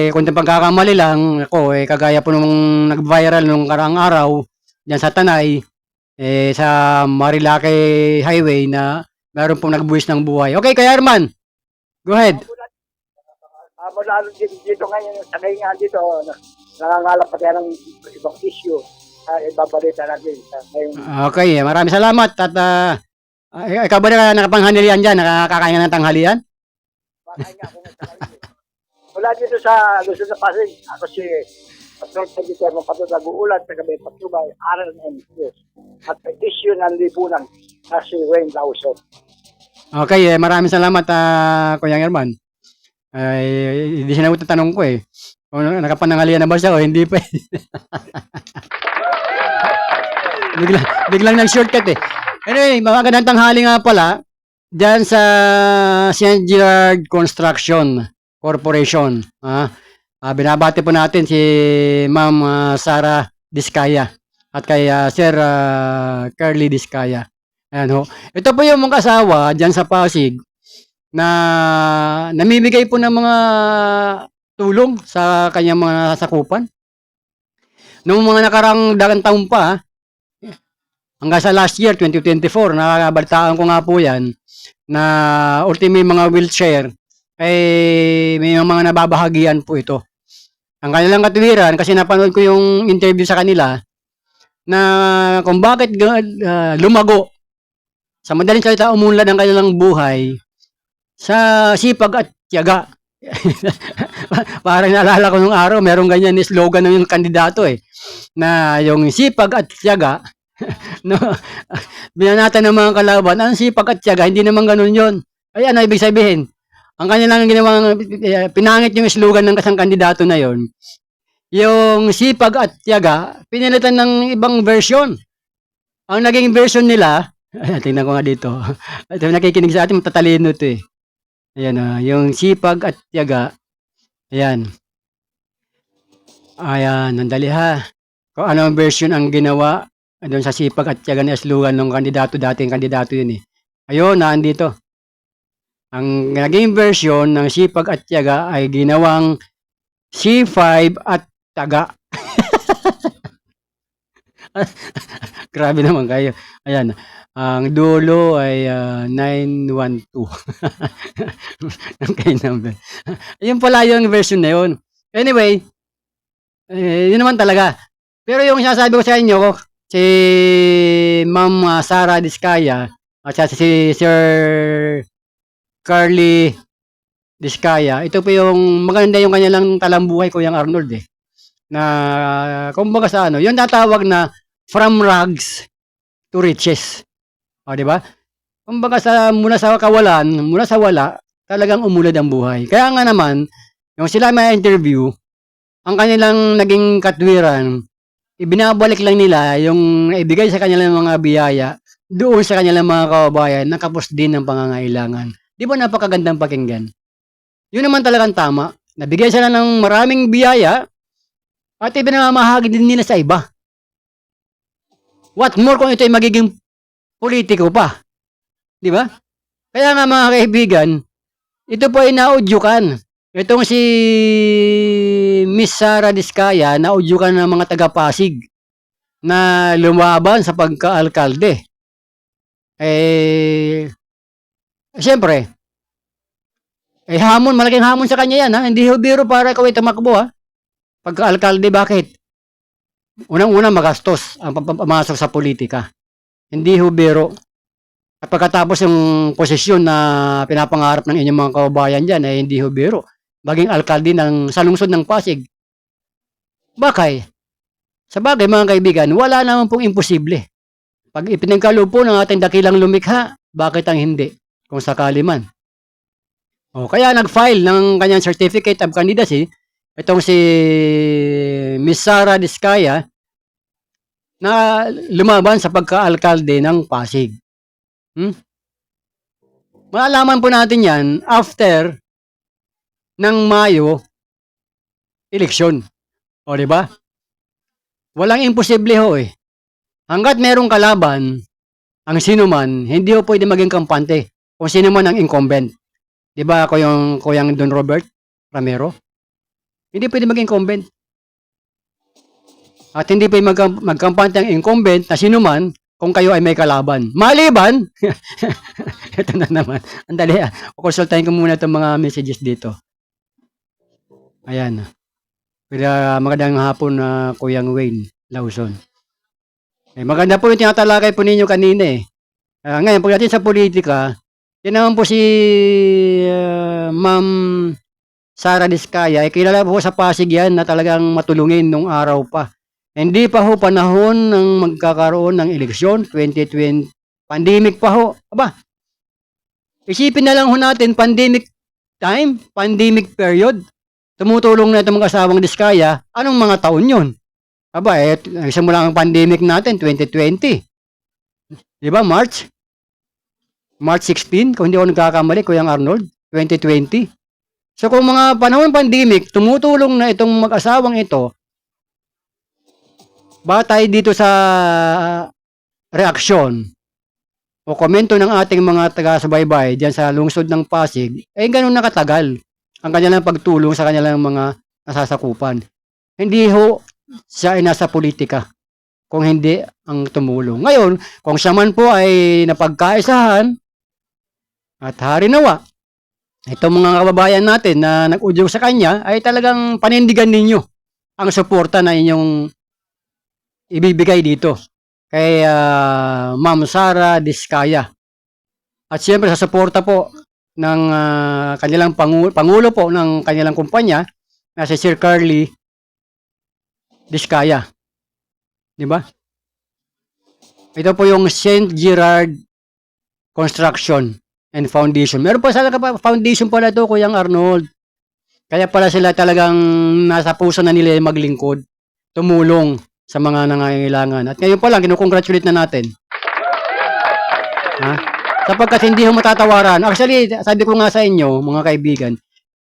kung pagkakamali lang, ako kagaya po nung nag-viral nung karaang araw diyan sa Tanay, sa Marilake Highway na meron pong nagbuwis ng buhay. Okay, Kuya Erman, go ahead. Mula dito ngayon, sagay nga dito, nangangalap pati ng ibang issue. Ibabalita natin. Okay, maraming salamat. At ikaw ba nakapanghalian dyan? Nakakain ng tanghalian? Makain nga ako ng tanghalian. Mula dito sa Luzon na Pasig, ako si North Editor ng Pato Nag-uulat sa gabi patubay, RNN News. At may issue ng lipunan na si Wayne Lawson. Okay, maraming salamat, Kuya Herman. Ay, hindi sinagot ang tanong ko eh. Kung nakapanangalian na ba siya o hindi pa. biglang nag-shortcut eh. Anyway, magandang tanghali nga pala dyan sa St. Gerard Construction Corporation. Binabati po natin si Ma'am Sara Diskaya at kay Sir Carly Diskaya. Ayan ho. Ito po yung mga asawa dyan sa Pasig na namimigay po ng mga tulong sa kanyang mga sakupan. Noong mga nakarang dagang taon pa, hanggang sa last year, 2024, nakakabalitaan ko nga po yan, na ultimo mga wheelchair, may mga nababahagian po ito. Ang kanilang katuwiran, kasi napanood ko yung interview sa kanila, na kung bakit lumago, sa madaling salita, umunlad ang kanilang buhay, sa sipag at tiyaga. Parang naalala ko nung araw, merong ganyan ni slogan ng yung kandidato na yung sipag at tiyaga, no, binanatan ng mga kalaban, ang sipag at tiyaga, hindi naman ganun yun. Ay, ano ibig sabihin? Ang kanilang ginawang, pinangit yung slogan ng kasang kandidato na yon. Yung sipag at tiyaga, pinilitan ng ibang version. Ang naging version nila, tingnan ko nga dito. Ito, nakikinig sa atin, matatalino ito eh. Ayan, yung sipag at tiyaga. Ayan. Ayan, nandali ha. Kung ano ang version ang ginawa doon sa sipag at tiyaga na slogan ng kandidato, dating kandidato yun eh. Ayun, nandito. Ang naging version ng sipag at tiyaga ay ginawang C5 at taga. Grabe naman kayo. Ayan. Ang dulo ay 912. Ang kayo number. Yun pala yung version na yun. Anyway, yun naman talaga. Pero yung sinasabi ko sa inyo, si Ma'am Sara Diskaya at si Sir Carly Diskaya, ito po yung maganda yung kanilang talambuhay ko yung Arnold na kumbaga sa ano, yung tatawag na from rags to riches. O, di ba? Kumbaga mula sa kawalan, mula sa wala, talagang umulad ang buhay. Kaya nga naman, yung sila may interview, ang kanilang naging katwiran, ibinabalik lang nila yung ibigay sa kanilang mga biyaya doon sa kanilang mga kababayan na kapos din ng pangangailangan. Di ba napakagandang pakinggan? Yun naman talagang tama. Nabigay sila ng maraming biyaya at ibinamahagi din nila sa iba. What more kung ito ay magiging politiko pa. Di ba? Kaya nga mga kaibigan, ito po ay naudyukan. Itong si Miss Sara Diskaya, naudyukan ng mga taga-Pasig na lumaban sa pagka-alkalde. Siyempre, malaking hamon sa kanya yan, ha? Hindi biro para ikaw ay tumakbo, ha? Pagka-alkalde, bakit? Unang-una, magastos ang pamasok sa politika. Hindi biro. At pagkatapos yung posisyon na pinapangarap ng inyong mga kababayan dyan, ay hindi biro. Maging alkalde sa lungsod ng Pasig. Bakay? Sa bagay, mga kaibigan, wala naman pong imposible. Pag ipinagkaloob po ng ating dakilang lumikha, bakit ang hindi? Kung sakali man. Kaya nag-file ng kanyang certificate of candidacy, itong si Miss Sara Diskaya, na lumaban sa pagka-alkalde ng Pasig. Malalaman po natin yan after ng Mayo eleksyon. O, di ba? Walang imposible ho eh. Hanggat merong kalaban, ang sino man, hindi ho pwede maging kampante kung sino man ang incumbent. Di ba ako yung Kuyang Don Robert Ramero? Hindi pwede maging incumbent. At hindi pwede magkampante ang incumbent na sino man kung kayo ay may kalaban. Maliban, ito na naman. Andali, kukonsultahin ko muna itong mga messages dito. Ayan. Magandang hapon na Kuyang Wayne Lawson. Maganda po yung tinatalakay po ninyo kanina . Ngayon, pagdating sa politika, yan naman po si Ma'am Sara Diskaya, ay kilala po sa Pasig yan na talagang matulungin nung araw pa. Hindi pa ho panahon ng magkakaroon ng eleksyon, 2020, pandemic pa ho. Aba, isipin na lang ho natin, pandemic time, pandemic period, tumutulong na itong mag-asawang Diskaya, anong mga taon yun? Aba, nagsimula ang pandemic natin, 2020. Di ba, March 16, kung hindi ako nagkakamali, Kuyang Arnold, 2020. So kung mga panahon ng pandemic, tumutulong na itong mag-asawang ito, batay dito sa reaksyon o komento ng ating mga taga-subaybay diyan sa lungsod ng Pasig, ay ganun nakatagal ang kanilang pagtulong sa kanilang mga nasasakupan. Hindi ho siya ay nasa politika kung hindi ang tumulong. Ngayon, kung siya man po ay napagkaisahan at hari nawa, itong mga kababayan natin na nag-udyok sa kanya ay talagang panindigan ninyo ang suporta na inyong ibibigay dito kay Ma'am Sara Diskaya. At siyempre sa suporta po ng kanilang pangulo po ng kanilang kumpanya na si Sir Carly Diskaya. Di ba? Ito po yung St. Gerard Construction and Foundation. Meron pa sila foundation pala ito, Kuyang Arnold. Kaya pala sila talagang nasa puso na nila maglingkod, tumulong sa mga nangangailangan. At ngayon pa lang, kinukongratulate na natin. Ha? Sapagkat hindi ho matatawaran. Actually, sabi ko nga sa inyo, mga kaibigan,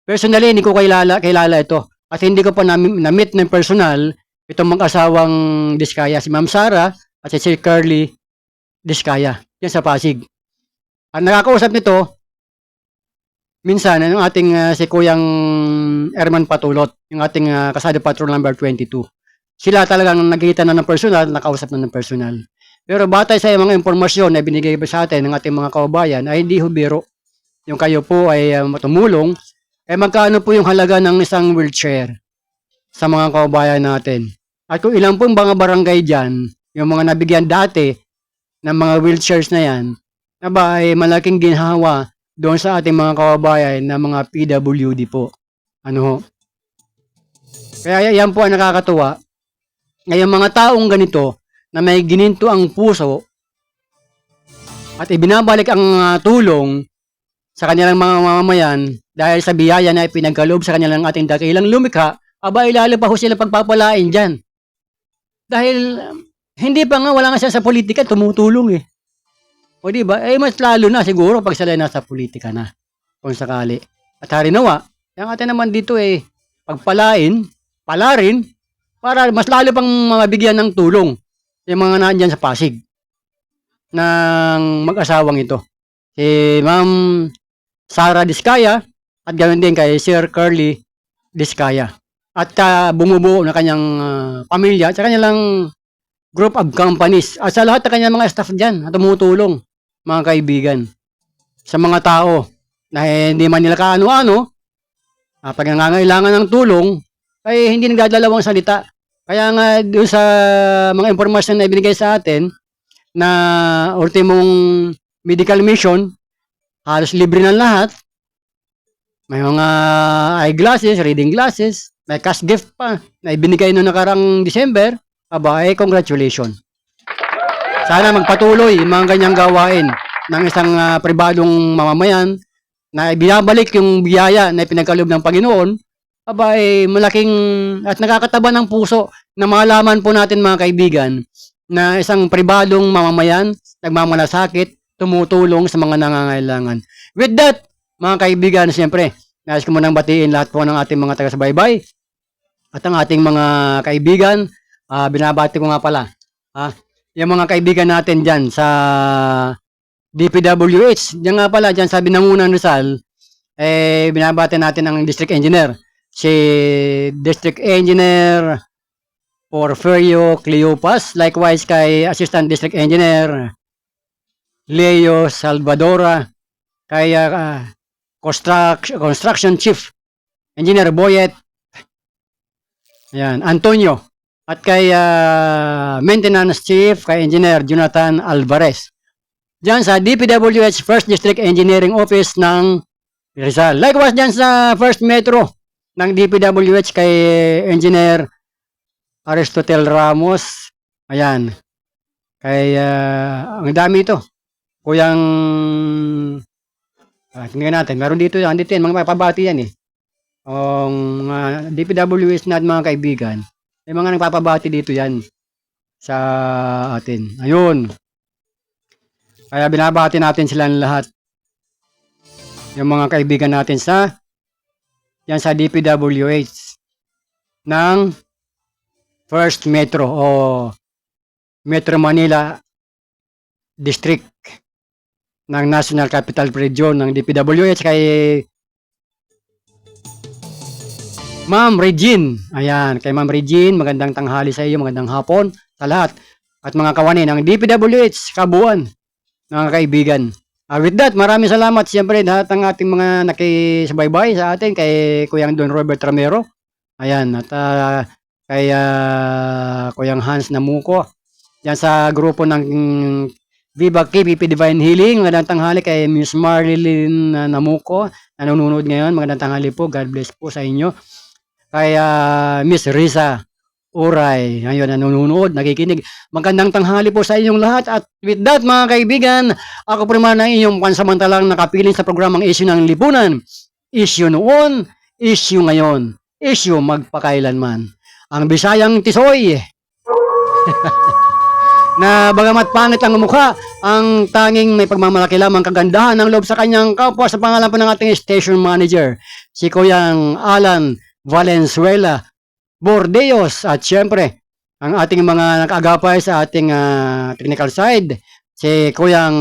personally, hindi ko kilala ito. At hindi ko pa na-meet ng personal itong mag-asawang Diskaya, si Ma'am Sara at si Sir Carly Diskaya, yan sa Pasig. Ang nakakausap nito, minsan, yung ating si Kuyang Erman Patulot, yung ating Kasada Patrol number 22. Sila talagang nagkita na ng personal, nakausap na ng personal. Pero batay sa mga impormasyon na binigay sa atin ng ating mga kababayan, ay hindi hubiro. Yung kayo po ay tumulong, ay magkano po yung halaga ng isang wheelchair sa mga kababayan natin. At kung ilang pong mga barangay dyan, yung mga nabigyan dati ng mga wheelchairs na yan, aba ay malaking ginhawa doon sa ating mga kababayan na mga PWD po. Ano ho? Kaya yan po ang nakakatuwa. Ngayon mga taong ganito na may gininto ang puso at ibinabalik ang tulong sa kanilang mga mamamayan dahil sa biyaya na ipinagkaloob sa kanilang ating dakilang lumikha, aba ilalo pa ho sila pagpapalain dyan. Dahil hindi pa nga, wala nga siya sa politika, tumutulong eh. O diba? Eh mas lalo na siguro pag sila nasa politika na. Kung sakali. At hari nawa, yung atin naman dito eh, palarin, para mas lalo pang mabigyan ng tulong yung mga nandyan sa Pasig ng mag-asawang ito. Si Ma'am Sara Diskaya at ganoon din kay Sir Carly Diskaya. At bumubuo na kanyang pamilya at sa kanilang group of companies at sa lahat ng kanyang mga staff dyan at tumutulong, mga kaibigan, sa mga tao na hindi man nila kaano-ano, pag nangangailangan ng tulong, ay hindi nagdadalawang salita. Kaya nga doon sa mga impormasyon na ibinigay sa atin na ultimong medical mission, halos libre ng lahat. May mga eyeglasses, reading glasses, may cash gift pa na ibinigay noong nakarang December. Aba, congratulations. Sana magpatuloy yung mga ganyang gawain ng isang pribadong mamamayan na binabalik yung biyaya na pinagkaloob ng Panginoon. Aba, malaking at nakakataba ng puso na malaman po natin mga kaibigan na isang pribadong mamamayan, nagmamalasakit, tumutulong sa mga nangangailangan. With that, mga kaibigan, siyempre, nais ko munang batiin lahat po ng ating mga taga-subaybay at ang ating mga kaibigan. Binabati ko nga pala yung mga kaibigan natin dyan sa DPWH. Diyan nga pala, dyan sa Binangunan Rizal, binabati natin ang District Engineer. Si District Engineer Porfirio Cleopas, likewise kay Assistant District Engineer Leo Salvadora, kay Construction Chief Engineer Boyet, Antonio, at kay Maintenance Chief, kay Engineer Jonathan Alvarez. Diyan sa DPWH First District Engineering Office ng Rizal. Likewise dyan sa First Metro ng DPWH kay Engineer Aristotel Ramos. Ayan. Kay, ang dami ito. Kuyang, tingnan natin. Meron dito yan. Dito yan. Mga pabati yan eh. Ang DPWH na mga kaibigan. May mga nagpapabati dito yan sa atin. Ayun. Kaya binabati natin silang lahat. Yung mga kaibigan natin yan sa DPWH ng First Metro o Metro Manila District ng National Capital Region ng DPWH kay Ma'am Regine. Ayan, kay Ma'am Regine, magandang tanghali sa iyo, magandang hapon sa lahat. At mga kawani ng DPWH, kabuuan, mga kaibigan. With that, maraming salamat siyempre lahat ng ating mga nakisubaybay sa atin kay Kuyang Don Robert Ramero. Ayan, at kay Kuyang Hans Namuko. Yan sa grupo ng Viva KPP Divine Healing. Magandang tanghali kay Miss Marilyn Namuko. Nanonood ngayon. Magandang tanghali po. God bless po sa inyo. Kay Miss Risa Uray. Ngayon nanonood, nakikinig. Magandang tanghali po sa inyong lahat. At with that mga kaibigan, ako po naman ang inyong pansamantalang nakapiling sa programang Issue ng Lipunan. Issue noon, issue ngayon, issue magpakailanman. Ang Bisayang Tisoy. Na bagamat pangit ang mukha, ang tanging may pagmamalaki lamang kagandahan ng loob sa kanyang kapwa sa pangalan po ng ating station manager, si Kuyang Alan Valenzuela Bordeos. At syempre, ang ating mga nag-agapay sa ating technical side, si Kuyang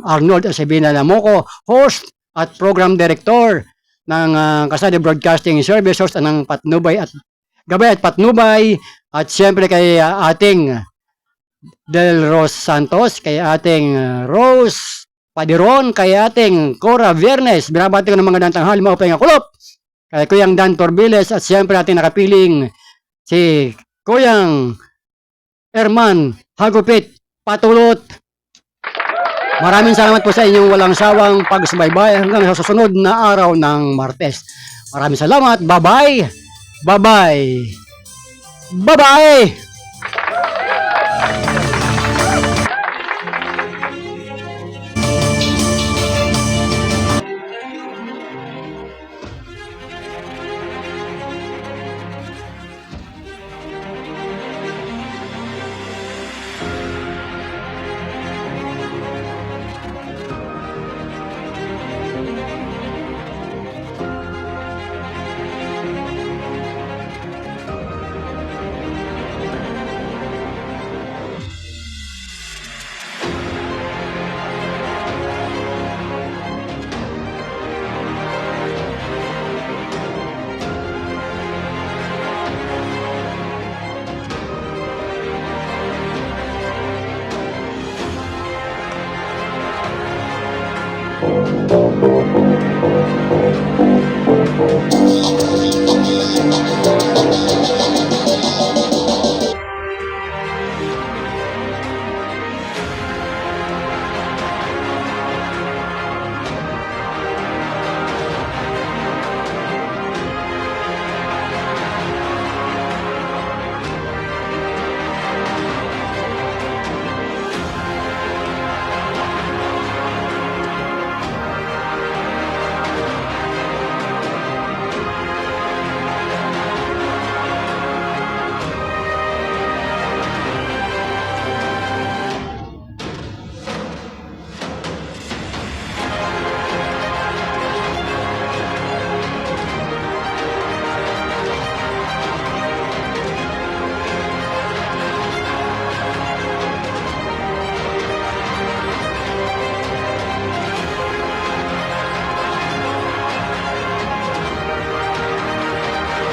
Arnold Acebina Lamoco, host at program director ng Kasada Broadcasting Service, host ng Patnubay at Gabay at Patnubay. At syempre kay ating Del Ros Santos, kay ating Rose Padiron, kay ating Cora Viernes. Binabati ko ng mga tanghali, mga upay kulop. Kay Kuyang Dan Torbiles at siyempre ating nakapiling si Kuyang Herman Hagupit Patulot. Maraming salamat po sa inyong walang sawang pagsubaybay hanggang sa susunod na araw ng Martes. Maraming salamat. Bye-bye. Bye-bye. Bye-bye.